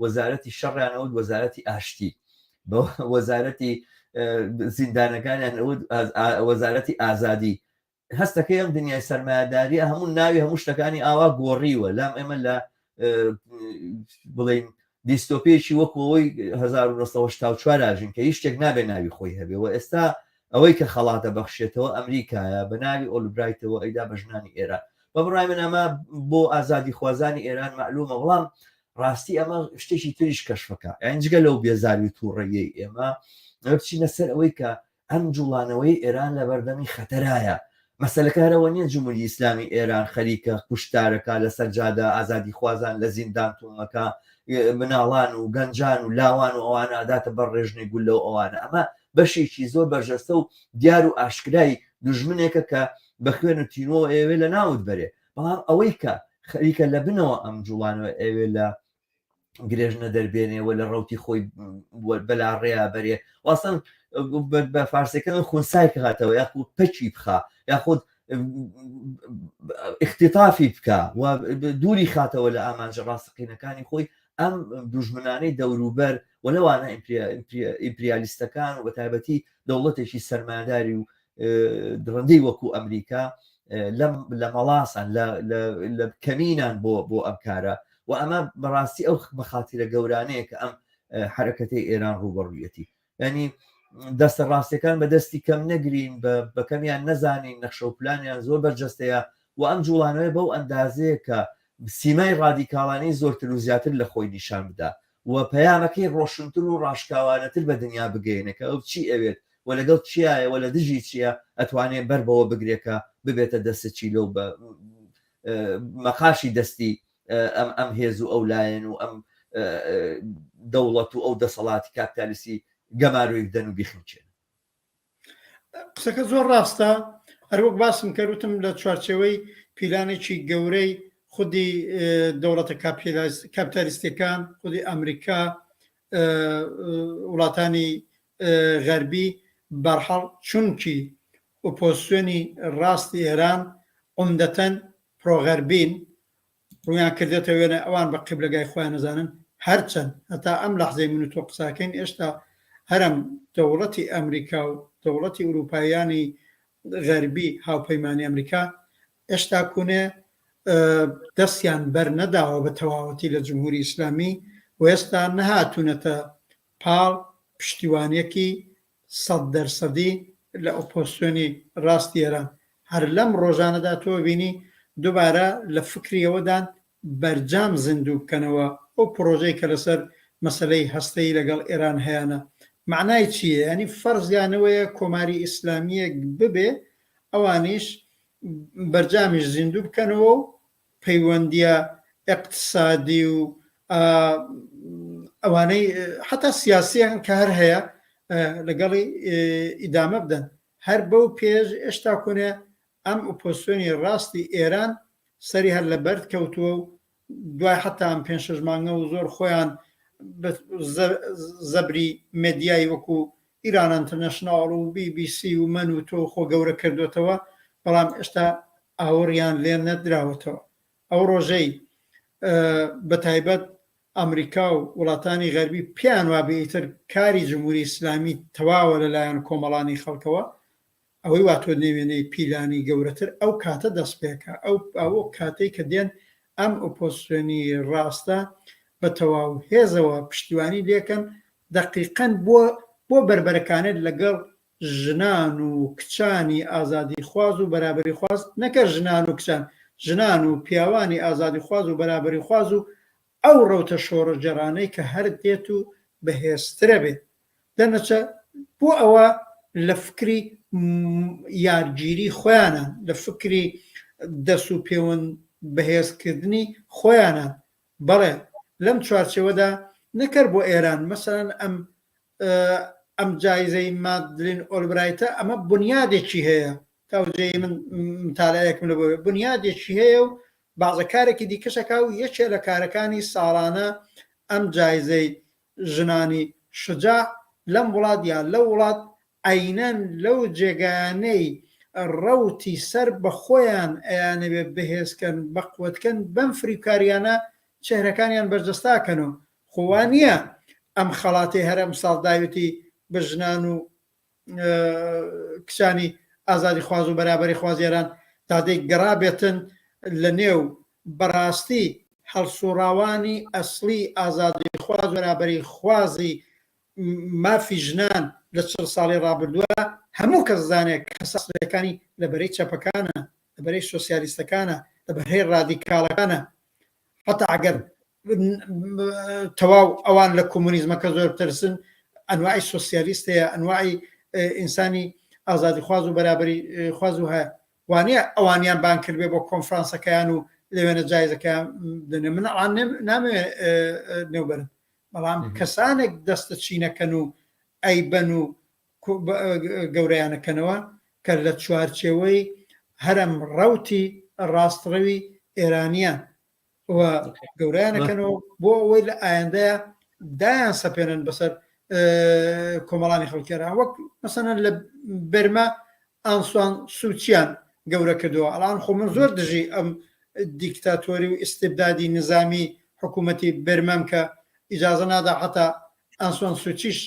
وەزارەتی شەڕیانەوت وەزارەتی ئاشتی بە وەزارەتی زیندانەکانیان وەزارەتی ئازادی هەستەکەی ئەم دنیای سەرمایهداریە هەموو ناوی هەموو شتەکانی ئاوا گۆڕیوە لام ئێمە لە بڵێن دیستۆپیەکی وەکەوەی 1984 ئاژین کە هیچ شتێک نابێ ناوی خۆی هەبێ و ئێستا ئەوەی کە خەڵاتە بەخشێتەوە ئەمریکایە بە ناوی ئۆلبرایتەوە ئەیدا بە ژنانی ئێران بە بڕای من ئەمە بۆ ئازادی خوازانی ئێران معلومە بەڵام ڕاستی ئەمە شتێکی تریش کەشفەکە ئەنجگە لەو بێزاری و تووڕێیەی ئێمە بچینە سەر ئەوەی کە ئەم جوڵانەوەی ئێران لە بەردەمی خەتەرایە مەسەلەکارەوە نییە جمهوری ئیسلامی ئێران خەریکە کوشتارەکە لەسەر جادا ئازادی خوازان لە زیندان تومەکە مناڵان و گەنجان و لاوان و ئەوانە ئاداتە بەر ڕێژنەی گول لەو ئەوانە ئەمە بەشێکی زۆر بەرژەستە و دیار و ئاشکرای دژمنێکە کە بە خوێن و تینۆ ئێوێ لە ناوت بەرێ بەڵام ئەوەی کە خەریکە لە بنەوە ئەم جوڵانەوە ئێوێ لە گرێژنە دەربێنێەوە لە ڕوتی خۆی بەلا ڕێیا بەرێ واستن بە فارسەکەن خونسای کاتەوە یاخود پەچی بخە یاخود اختتافی بکە و دووری خاتەوە لە ئامانجە ڕاستەقینەکانی خۆی ئەم دوژمنانەی دەوروبەر و لەوانە ئیمپریالیستەکان و بە تایبەتی دەوڵەتێکی سەرمایهداری و درڕندەی وەکو ئەمریکا لە مەڵاسان لە کەمینان بۆ ئەم کارە و ئەمە بەڕاستی ئەو بەخاتیرە گەورانەیە کە ئەم حرەکەتەی ئێران ڕوبەڕوویەتی ینی دەستە ڕاستیەکان بە دەستی کەم نەگرین بە کەمیان نەزانین نەخشە و پلانیان زۆر بەرجەستەیە و ئەم جوڵانەوەی بەو ئەندازەیە کە سیمای ڕادیکاڵانی زۆرتر و زیاتر لە خۆی نیشان بدا و پەیامەکەی ڕۆشنتر و ڕاشکاوانەتر بە دنیا بگەینەکە ئەو چی ئەوێت و لەگەڵ چیایە و لە دژی چییە ئەتوانێت بەر بەوە بگرێکە ببێتە دەستەچی لەو بە مەخاشی دەستی ئەم هێز و ئەو لایەن و ئەم دەوڵەت و ئەو دەسەڵاتی کاپیتالیستی گەماروی بدەن و بیخنچێن. قسەکە زۆر ڕاستە هەروەک باسم کەوتم لە چوارچەوەی پیلانێکی گەورەی خودی دەوڵەتە کاپیتالیستەکان خودی ئەمریکا وڵاتانی غەربی بەرحەڵ چونکی ئۆپۆزیسیۆنی ڕاستی ئێران عومدەتەن پرۆغەربین ڕویان کردێتە وێنە ئەوان بە قیبلەگای خۆیان نەزانن هەرچەند هەتا ئەم لەحزەی من و تۆ قساکەین ئێشتا هەرم دەوڵەتی ئەمریکا و دەوڵەتی ئوروپایانی غەربی هاوپەیمانی ئەمریکا ئێشتا کوونێ دەستیان بەر نەداوە بە تەواوەتی لە جمهوری ئیسلامی و ئێستا نەهاتوونەتە پاڵ پشتیوانیەکی 100% لە ئۆپۆزیسیۆنی ڕاستی ئێران هەر لەم ڕۆژانەدا تۆ بینی دووبارە لە فکریەوەدان بەرجام زیندوو بکەنەوە ئەو پرۆژەی کە لەسەر مەسەلەی هەستەی لەگەڵ ئێران هەیەە معنای چییە؟ ینی فەرزیانەوەیە کۆماری ئیسلامیەک ببێ ئەوانیش بەرجامیش زیندوو بکەنەوە و پەیوەندیە اقتصادی و ئەوانەی حتا سیاسیان کە هەر هەیە لەگەڵی ئیدامە بدەن هەر بەو پێش ئێشتا کونێ ئەم ئۆپۆزیسیۆنی ڕاستی ئێران سەری هەر لە بەرد کەوتووە و دوای حتا ئەم 5-6 مانگە و زۆر خۆیان زەبری مێدیای وەکو ئیران ئینتەرنەشناڵ و BBC و من و تۆ خۆ گەورە کردوێتەوە بەڵام ئێشتا ئاوەڕیان لێ نەدراوەتەوە ئەو ڕۆژەی بە تایبەت ئەمریکا و وڵاتانی غەربی پیان وابێ ئیتر کاری جمهوری ئیسلامی تەواوە لەلایەن کۆمەڵانی خەڵکەوە ئەوەی واتۆ نێوێنەی پیلانی گەورەتر ئەو کاتە دەست پێکە ئەو کاتەی کە دێن ئەم ئۆپۆزیسیۆنی ڕاستە بە تەواو هێزەوە پشتیوانی لێکەن دەقیقەن بۆ بربەرەکانێت لەگەڵ ژنان و کچانی ئازادی خواز و بەرابەری خواز نەکە ژنان و کچان ژنان و پیاوانی ئازادی خواز و بەرابەری خواز و ئەو ڕەوتە شۆڕە جەرانەی کە هەر دێت و بەهێزترە بێت دەنەچە بۆ ئەوە لە فکری یارگیری خۆیانە لە فکری دەست و پەیوەند بەهێزکردنی خۆیانە بەڵێ لەم چوارچەوەدا نەکرد بۆ ئێران مەسەڵەن ئەم ئەم جایزەی مادلین ئۆلبرایتە ئەمە بنیادێکی هەیە تاوجێی من متالایەکم لە بۆ بنیادێکی هەیە و بازە کارێکی دیکەشەکە و یەکێ لە کارەکانی ساڵانە ئەم جایزەی ژنانی شجاع لەم وڵات یان لە وڵات عینەن لەو جێگانەی ڕەوتی سەر بە خۆیان ئەیانەوێ بەهێزکەن بەقوتکەن بەم فریکاریانە چهرەکانیان بەرجەستاکەن و خۆوان نییە ئەم خەڵاتی هەرم ساڵ داوێتی بە ژنان و کچانی ئازادی خواز و بەرابەری خوازیێران دادەی گەڕابێتن لە نێو بەڕاستی هەڵسوڕاوانی ئەسلی ئازادی خواز و بەرابەری خوازی مافی ژنان لە 40 ساڵی ڕابردووە هەموو کەس زانێت کە سەسلەکانی لەبەرەی چەپەکانە لەبەرەی سۆسیالیستەکانە لەبەرهەی ڕادیکاڵەکانە حتا ئەگەر تەواو ئەوان لە کۆمونیزمەکە زۆر ترسن ئەنواعی سۆسیالیست هەیە ئەنواعی ئینسانی ئازادی خواز و بەرابەری خواز و هەیە وانە ئەوانیان بان کردبێ بۆ کۆنفرانسەکەیان و لەوێنە جایزەکەیان دنێ من نامەوێت نێوبەرن بەڵام کەسانێک دەستە چینەکەن و ئەیبەن و گەورەیانەکەنەوە کە لە چوارچێوەی هەرم ڕەوتی ڕاستڕەوی ئێرانیان و گەورەیانەکەنەوە بۆ ئەوەی لە ئایندەیە دایان سەپێنن بەسەر کۆمەڵانی خەڵکێران وەک مەسەنەن لە بەرما ئانسوان سوچیان گەورە کردووە ئەڵان خۆ من زۆر دژی ئەم دیکتاتۆری و ئیستبدادی نظامی حکوومەتی بەرمەم کە ئیجازە نادا حتا ئانسوان سوچیش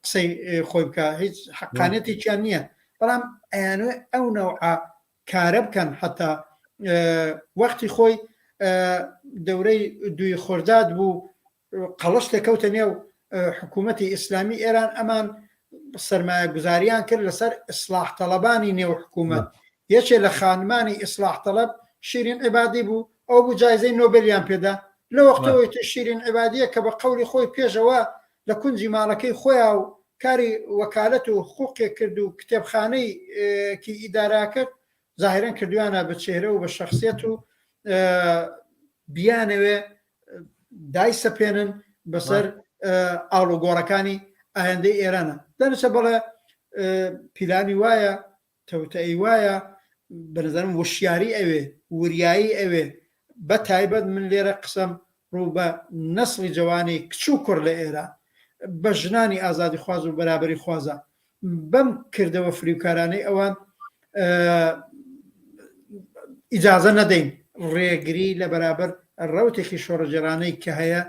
قسەی خۆی بکە هیچ حقانەتێکیان نییە بەڵام ئەیانوێ ئەو نەوعە کارە بکەن حتا وەختی خۆی دەورەی دوی خۆرداد بوو قەڵەش لەکەوتە نێو حکوومەتی ئیسلامی ئێران ئەمان سەرمایە گوزاریان کرد لەسەر ئیسلاح تەڵەبانی نێو حکوومەت یەکێ لە خانمانی ئیسلاح تەڵەب شیرین عیبادی بوو ئەو بوو جایزەی نۆبێلیان پێدا لە وەختەوەی شیرین عیبادیە کە بە قەولی خۆی پێشەوە لە کونجی ماڵەکەی خۆیان و کاری وەکالەت و حقوقێک کرد و کتێبخانەی کی ئیدارا کرد زاهرەن کردویانە بە چێرە و بە شەخصیەت و بیانەوێ دای سەپێنن بەسەر ئاڵوگۆڕەکانی ئایندەی ئێرانە دەنچە بەڵێ پیلانی وایە تەوتەئی وایە بەنظرم وشیاری ئەوێ وریایی ئەوێ بە تایبەت من لێرە قسەم ڕوو بە نەسڵی جوانی کچوو کوڕ لە ئێران بە ژنانی ئازادی خواز و بەرابەری خوازە بەم کردەوە فریوکارانەی ئەوان ئیجازە نەدەین ڕێگری لە بەرابەر ڕەوتێکی شۆڕەجێرانەی کە هەیە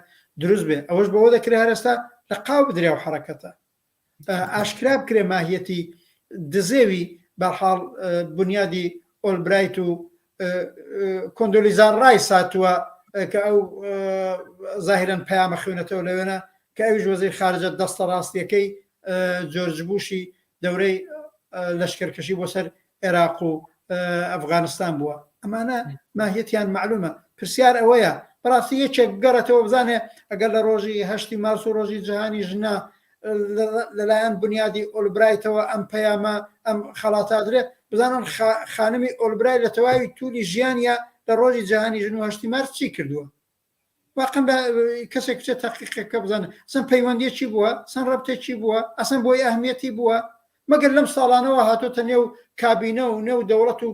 دروست بێ ئەوەش بەوە دەکرێت هەرێستا لە قاو بدرێ و حرەکەتە ئاشکرا بکرێ ماهیەتی دزێوی بەحاڵ بنیادی ئۆلبرایت و کۆندۆلیزان ڕای ساتووە کە ئەو زاهرەن پەیامە خوێنێتەوە لەوێنە کە ئەویش وەزیر خارجە دەستە ڕاستیەکەی جۆرج بوشی دەورەی لەشکرکەشی بۆ سەر عێراق و ئەفغانستان بووە ئەمانە ماهیەتیان معلومە پرسیار ئەوەیە بەڕاستی یەکێک گەڕێتەوە بزانێ ئەگەر لە ڕۆژی 8 مارس و ڕۆژی جیهانی ژنا لەلایەن بنیادی ئۆلبرایتەوە ئەم پەیامە ئەم خەڵاتە درێت بزانن خانمی ئۆلبرای لە تەواوی توولی ژیانە لە ڕۆژی جیهانی ژن و 8 مارس چی کردووە واقعا کەسێک بچێت تەحقیقەکە بزانێت ئەسەن پەیوەندیەکی بووە ئەسەن ڕەبتێکی بووە ئەسەن بۆی ئەهمیەتی بووە مەگەر لەم ساڵانەوە هاتۆتە نێو کابینە و نێو دەوڵەت و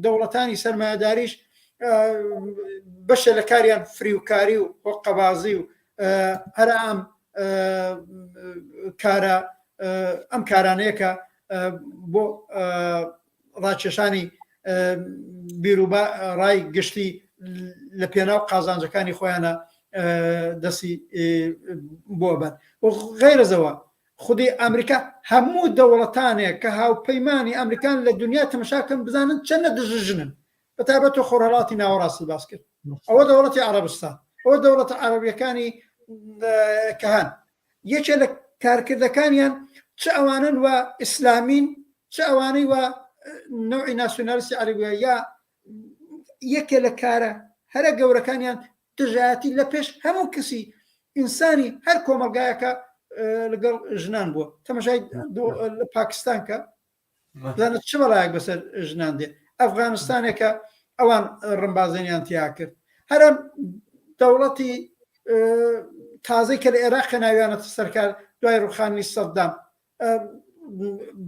دەوڵەتانی سەرمایەداریش بەشە لە کاریان فریوکاری و حقوقبازی و هەر ئەم کارانەیە کە بۆ ڕاکێشانی بیرروبا ڕای گشتی لە پێناو قازانجەکانی خۆیانە دەستی بۆ بن و غیرەزەوە خودی ئەمریکا هەموو دەوڵەتانێک کە هاوپەیمانی ئەمریکان لە دنیا تەمەشاکەن بزانن چەندە دژژنن بەتابەت و خۆرهەڵاتی ناوەڕاستی باس کرد ئەوە دەوڵەتی عەرەبستان ئەوە دەوڵەتە عەرەبیەکانی کە هەن یەکێ لە کارکردەکانیان چ ئەوانن وە ئیسلامین چ ئەوانەی وە نەوعی ناسیۆنالیستی عەرەبیە یا یەکێ لە کارە هەرە گەورەکانیان دژایەتی لە پێش هەموو کەسی ئینسانی هەر کۆمەلگایەکە لەگەڵ ژنان بووە تەماشای لە پاکستان کە بزانێت چ بەڵایەک بەسەر ژنان دێ ئەفغانستانێکە ئەوان ڕمبازێنیان تیا کرد هەرە دەوڵەتی تازەی کە لە عێراق ناویانەتە سەرکار دوای ڕوخانی سەددام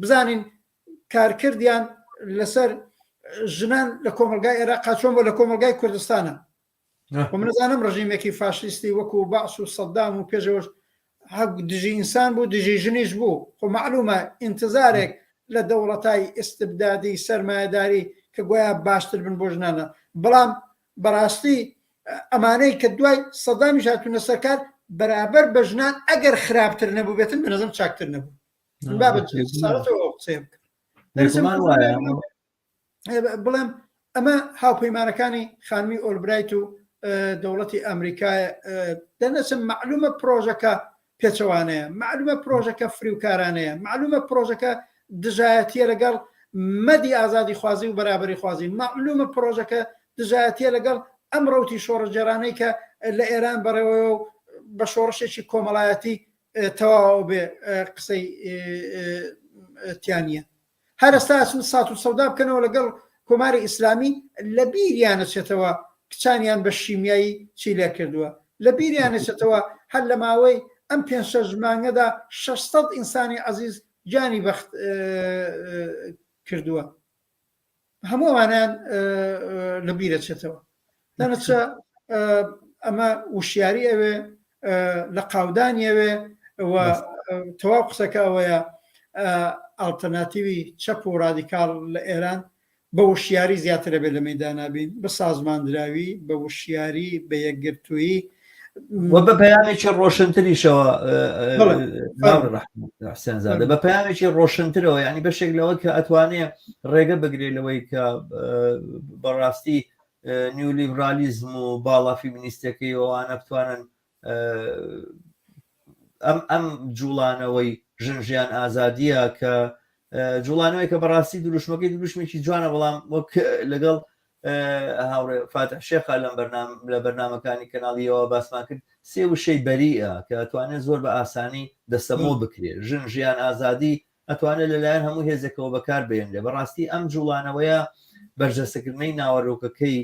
بزانین کارکردیان لەسەر ژنان لە کۆمەلگای عێراق چۆن بۆ لە کۆمەلگای کوردستانە منزانم ڕژیمێکی فاشیستی وەکو باعس و سەددام و پێشەوەش دژی ئینسان بوو دژی ژنیش بوو خۆ معلومە ئینتزارێک لە دەوڵەتای ئستبدادی سەرمایه‌داری کە گویا باشتر بن بۆ ژنانە بەڵام بەڕاستی ئەمانەی کە دوای سەدامیش هاتوونە سەرکار بەرابەر بە ژنان ئەگەر خراپتر نەبوو بێتن بەنظرم چاکتر نەبوو بڵێم ئەمە هاوپەیمانەکانی خانمی ئۆلبرایت و دەوڵەتی ئەمریکای دەنەچم معلومە پرۆژەکە پێچەوانەیە معلومە پرۆژەکە فریوکارانەیە معلومە پرۆژەکە دژایەتیە لەگەڵ مەدی ئازادی خوازی و بەرابری خوازی معلومە پرۆژەکە دژایەتیە لەگەڵ ئەم ڕەوتی شۆڕەجێرانەی کە لە ئێران بەڕێوە و بە شۆڕشێکی کۆمەڵایەتی تەواو بێ قسەی تیانە هەر ئێستا سات و سەودا بکەنەوە لەگەڵ کۆماری ئیسلامی لە بیریانەچێتەوە کچانیان بە شیمیایی چی لێ کردووە لە بیریانەچێتەوە هەر لە ماوەی ئەم 5 مانگەدا 600 ئینسانی عەزیز جانی بەخت کردووە هەمووانیان لە بیرەچێتەوە دەنەچە ئەمە وشیاری ئەوێ لە قاودانیەوێ تەواو قسەکە ئەوەیە ئالتەرناتیوی چەپ و ڕادیکاڵ لە ئێران بە وشیاری زیاترە بێت لە مەیدانابین بە سازماندراوی بە وشیاری بە یەکگرتووی وە بە پەیامێکی ڕۆشنتریشەوە حسێنزادە بە پەیامێکی ڕۆشنترەوە ینی بەشێک لەوە کە ئەتوانێت ڕێگە بگرێت لەوەی کە بەڕاستی نیولیبرالیزم و باڵا فیمینیستەکەی ئەوانە بتوانن ئەم جوڵانەوەی ژنژیان ئازادیە کە جوڵانەوەی کە بەڕاستی دروشمەکەی دروشمێکی جوانە بەڵام وەک لەگەڵ هاوڕێ فاتح شێخە لە بەرنامەکانی کەناڵیەوە باسمان کرد سێ وشەی بەریئە کە ئەتوانێت زۆر بە ئاسانی دەسەمۆ بکرێت ژن ژیان ئازادی ئەتوانێت لەلایەن هەموو هێزێکەوە بەکار بێنێ بەڕاستی ئەم جوڵانەوەیە بەرجەستەکردنەوەی ناوەڕۆکەکەی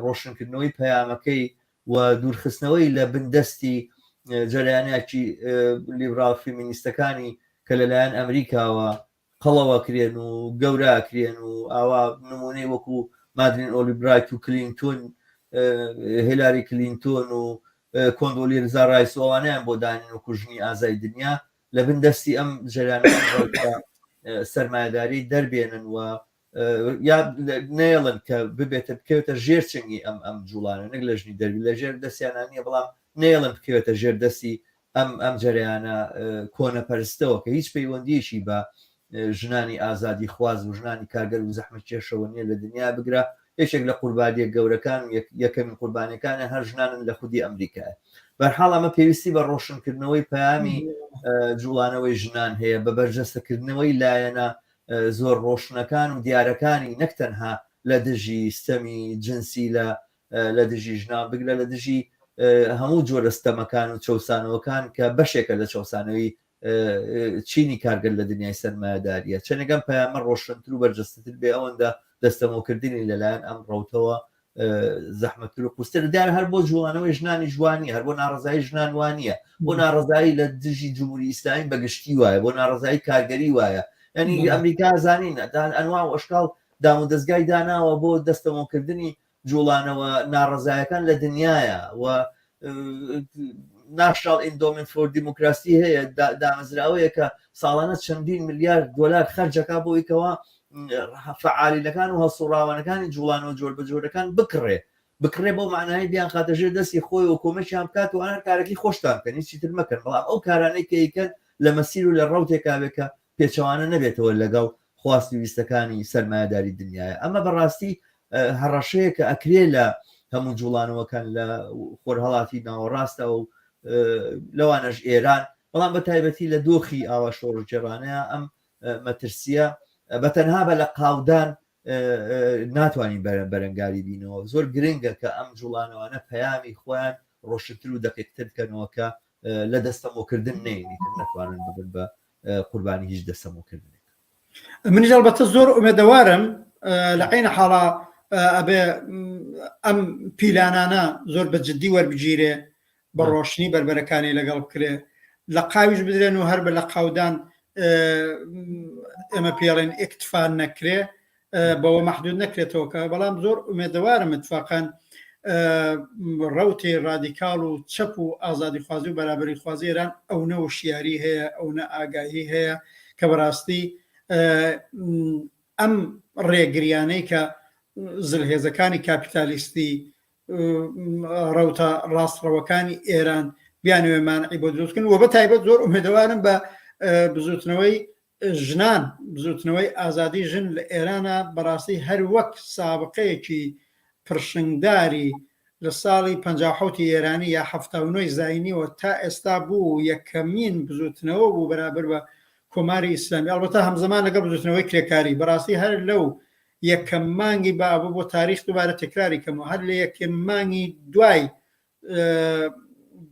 ڕۆشنکردنەوەی پەیامەکەی و دوورخستنەوەی لە بندەستی جەریانێکی لیبرال فیمینیستەکانی کە لەلایەن ئەمریکاوە قەڵەوە کرێن و گەوراکرێن و ئاوا نمونەی وەکو مادرین ئۆلیبرایت و کلینتۆن هیلاری کلینتۆن و کۆندۆلی ڕزا ڕایس ئەوانیان بۆ دانین و کوژنی ئازای دنیا لە بندەستی ئەم جەریانە سەرمایه‌داری دەربێنن و یا نێڵن کە ببێتە بکەوێتە ژێرچنگی ئەم جوڵانە نەک لە ژنی دەروی لە ژێر دەستیانانیە بەڵام نێڵن بکەوێتە ژێردەستی ئەم جەریانە کۆنەپەرستەوە کە هیچ پەیوەندیەشی بە ژنانی ئازادی خواز و ژنانی کارگەر و زەحمەت کێشەوە نیە لە دنیا بگرە یەکێک لە قوربانیە گەورەکان و یەکەمین قوربانەکانە هەر ژنانن لە خودی ئەمریکایە بەرحاڵ ئەمە پێویستی بە ڕۆشنکردنەوەی پەیامی جوڵانەوەی ژنان هەیە بە بەرجەستەکردنەوەی لایەنە زۆر ڕۆشنەکان و دیارەکانی نەک تەنها لە دژی ستەمی جنسی لە دژی ژنان بگرە لە دژی هەموو جۆرە ستەمەکان و چەسانەوەکان کە بەشێکە لە چەسانەوەی چینی کارگەر لە دنیای سەرمایه‌داریە چەندێکم پەیامە ڕۆشنتر و بەرجەستتر بێ ئەوەندە دەستەمۆکردنی لەلایەن ئەم ڕەوتەوە زەحمەتتر و قوستر دیار هەر بۆ جوڵانەوەی ژنانی جوانی هەر بۆ ناڕزایی ژنان وانە بۆ ناڕزایی لە دژی جمهوری ئیسلامی بەگشتی وایە بۆ ناڕزایی کارگەری وایە ینی ئەمریکا زانین ئەنوا و ئەشکال دام و دەستگای داناوە بۆ دەستەمۆکردنی جوڵانەوە ناڕزایەکان لە دنیاە و ناشنال ئیندۆمنت فۆر دیموکراسی هەیە دامەزراوەیە کە ساڵانە چەندین ملیارد دۆلار خەرجەکە بۆیکەوە فعالیلەکان و هەسوڕاوانەکانی جوڵانەوە جۆر بە جۆرەکان بکڕێ بۆ معنای بیان خاتەژێر دەستی خۆی و کۆمەشیان بکات و هەر کارێکی خۆشتان کەن هیچی تر مەکەن بەڵام ئەو کارانەی کەیکەن لە مەسیر و لە ڕەوتێکاوێکە پێچەوانە نەبێتەوە لەگەڵ خواستی ویستەکانی سەرمایه‌داری دنیاە ئەمە بەڕاستی هەڕەشەیە کە ئەکرێ لە هەموو جوڵانەوەکان لە خۆرهەڵاتی ناوەڕاستە و لەوانەش ئێران بەڵام بە تایبەتی لە دۆخی ئاوا شۆڕجێڕانەیە ئەم مەترسیە بەتەنها بە لە قاودان ناتوانین بەرەنگاری بینەوە زۆر گرنگە کە ئەم جوڵانەوانە پەیامی خۆیان ڕۆشنتر و دەقیقتر بکەنەوە کە لە دەستەمۆکردن نێنی ناتوانن ببن بە قوربانی هیچ دەستەمۆکردنێک منیش ئەلبەتە زۆر ئومێدەوارم لە عینە حاڵا ئەبێ ئەم پیلانانە زۆر بە جددی وەربگیرێ بە ڕۆشنی بربەرەکانی لەگەڵ بکرێ لە قاویش بدرێن و هەر بە لە قاودان ئێمە پێڵێن ئیکتفا نەکرێ بەوە محدود نەکرێتەوە بەڵام زۆر ئومێدەوارم اتفاقان ڕوتی ڕادیکاڵ و چەپ و ئازادی خوازی و بەرابری خوازی ئێران ئەو نە وشیاری هەیە ئەو نە ئاگاهی هەیە کە بەڕاستی ئەم ڕێگریانەی کە زلهێزەکانی کاپیتالیستی ڕوتە ڕاستڕەوەکانی ئێران بیانوێمانعی بۆ دروستکردن و بە تایبەت زۆر ئومێدەوارم بە بزوتنەوەی ژنان بزوتنەوەی ئازادی ژن لە ئێرانە بەڕاستی هەر وەک سابقەیەکی پرشنگداری لە ساڵی 57 ئێرانی یا 79 زاینیەوە تا ئێستا بوو یەکەمین بزوتنەوە بوو بەرابر بە کۆماری ئیسلامی ئەڵبەتە هەمزەمان لەگەڵ بزوتنەوەی کرێکاری بەڕاستی هەر لەو یەکەم مانگی بابوو بۆ تاریخ دووبارە تکراری کەمەوە هەر لە یەکەم مانگی دوای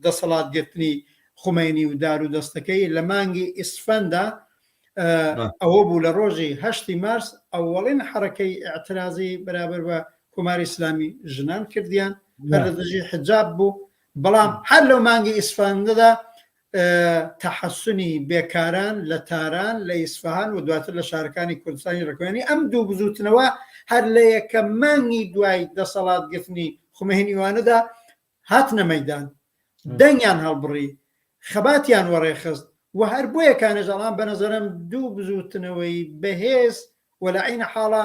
دەسەڵاتگرتنی خومینی و دار و دەستەکەی لە مانگی ئیسفەندا ئەوە بوو لە ڕۆژی 8 مارس ئەوەڵین حرەکەی ئاعترازی بەرابر بە کۆماری ئیسلامی ژنان کردیان هەر لە دژی حجاب بوو بەڵام هەر لەو مانگی ئیسفەندەدا تەحەسونی بێکاران لە تاران لە ئیسفەهان و دواتر لە شارەکانی کوردستانی ڕێکوێنی ئەم دوو بزوتنەوە هەر لە یەکەم مانگی دوای دەسەڵاتگرتنی خومینیوانەدا هاتنە مەیدان دەنگیان هەڵبڕی خەباتیان وەڕێخست و هەر بۆیە کانەژەڵان بە نەزەرم دوو بزوتنەوەی بەهێز و لە عینە حاڵە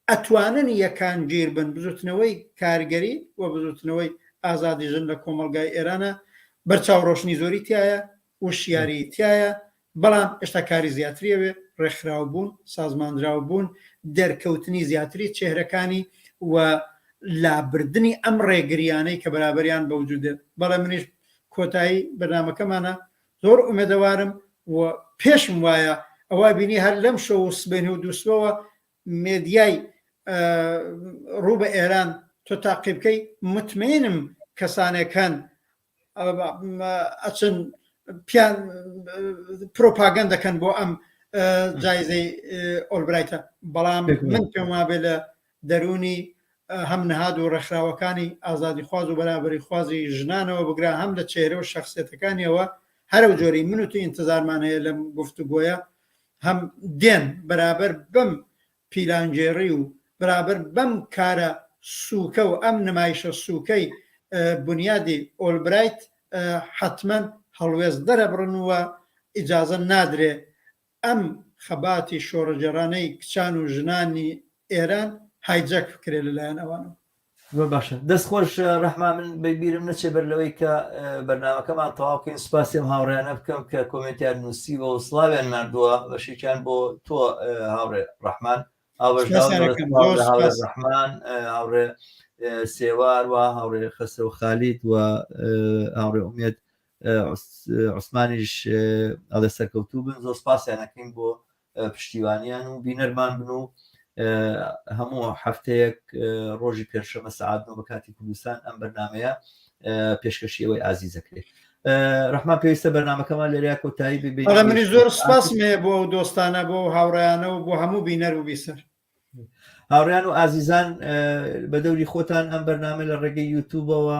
ئەتوانن یەکان گیر بن بزوتنەوەی کارگەری و بزوتنەوەی ئازادی ژن لە کۆمەلگای ئێرانە بەرچاو ڕۆشنی زۆری تایە وشیاری تایە بەڵام ئێشتا کاری زیاتریەوێ ڕێکخراو بوون سازماندراو بوون دەرکەوتنی زیاتری چێهرەکانی و لابردنی ئەم ڕێگریانەی کە بەرابەریان بەوجودێ بەڵام منیش کۆتایی بەرنامەکەمانە زۆر ئومێدەوارم و پێشم وایە ئەوە بینی هەر لەم شەو و سبێنی و دووسبەوە مێدیای ڕوو بە ئێران تۆ تاقیبکەی متمێنم کەسانێکەن ئەچن پیان پرۆپاگەند دەکەن بۆ ئەم جایزەی ئۆلبرایتە بەڵام من پێم وابێ لە دەرونی هەم نەهاد و ڕێکخراوەکانی ئازادی خواز و بەرابری خوازی ژنانەوە بگرا هەم لە چێرە و شەخصیەتەکانیەوە هەرو جۆری من و تو ئینتزارمان هەیە لەم گفتوگۆیە هەم دێن بەرابەر بەم پیلانجێڕی و بەرابەر بەم کارە سووکە و ئەم نمایشە سووکەی بنیادی ئۆلبرایت حتمما هەڵوێز دەرەبڕنوە ئیجازە نادرێ ئەم خەباتی شۆڕەجێڕانەی کچان و ژنانی ئێران هایجەک بکرێت لەلایەن ئەوانە باشە دەستخۆش ڕەحمان من ببیرم نەچێ بەر لەوەی کە بەرنامەکەمان تەواوکەین سوپاسیم هاوڕێیانە بکەم کە کۆمنتیان نووسیوە و سڵاویان مردووە بەشێکیان بۆ تۆ هاوڕێ ڕەحمان ڕەحمان هاوڕێ سێوار و هاوڕێ خەسە و خالید و هاوڕێ ئومێد عوسمانیش ئەڵێ سەرکەوتوو بن زۆر سپاسیانەکەین بۆ پشتیوانیان و بینەرمان بن و هەموو هەفتەیەک ڕۆژی پێشەمە سەعات 9 بە کاتی کوردستان ئەم بەرنامەیە پێشکەشیەوەی ئازیزەکرێت ڕەحمان پێویستە بەرنامەکەمان لێریا کۆتایی ببین منی زۆر سپاسمێ بۆ دۆستانە بۆ هاوڕێیانە و بۆ هەموو بینەر و بیسەر هاوڕێیان و ئازیزان بە دەوری خۆتان ئەم بەرنامە لە ڕێگەی یوتیوبەوە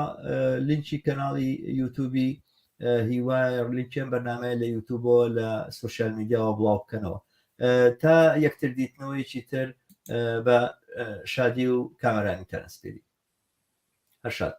لینکی کەناڵی یوتیوبی هیوای لیکێن بەرنامەیە لە یوتیوبەوە لە سوشیال میدیاوە بڵاو بکەنەوە تا یەکتر دیتنەوەیکی تر بە شادی و کامەرانی تەنەسپێری هەر شاد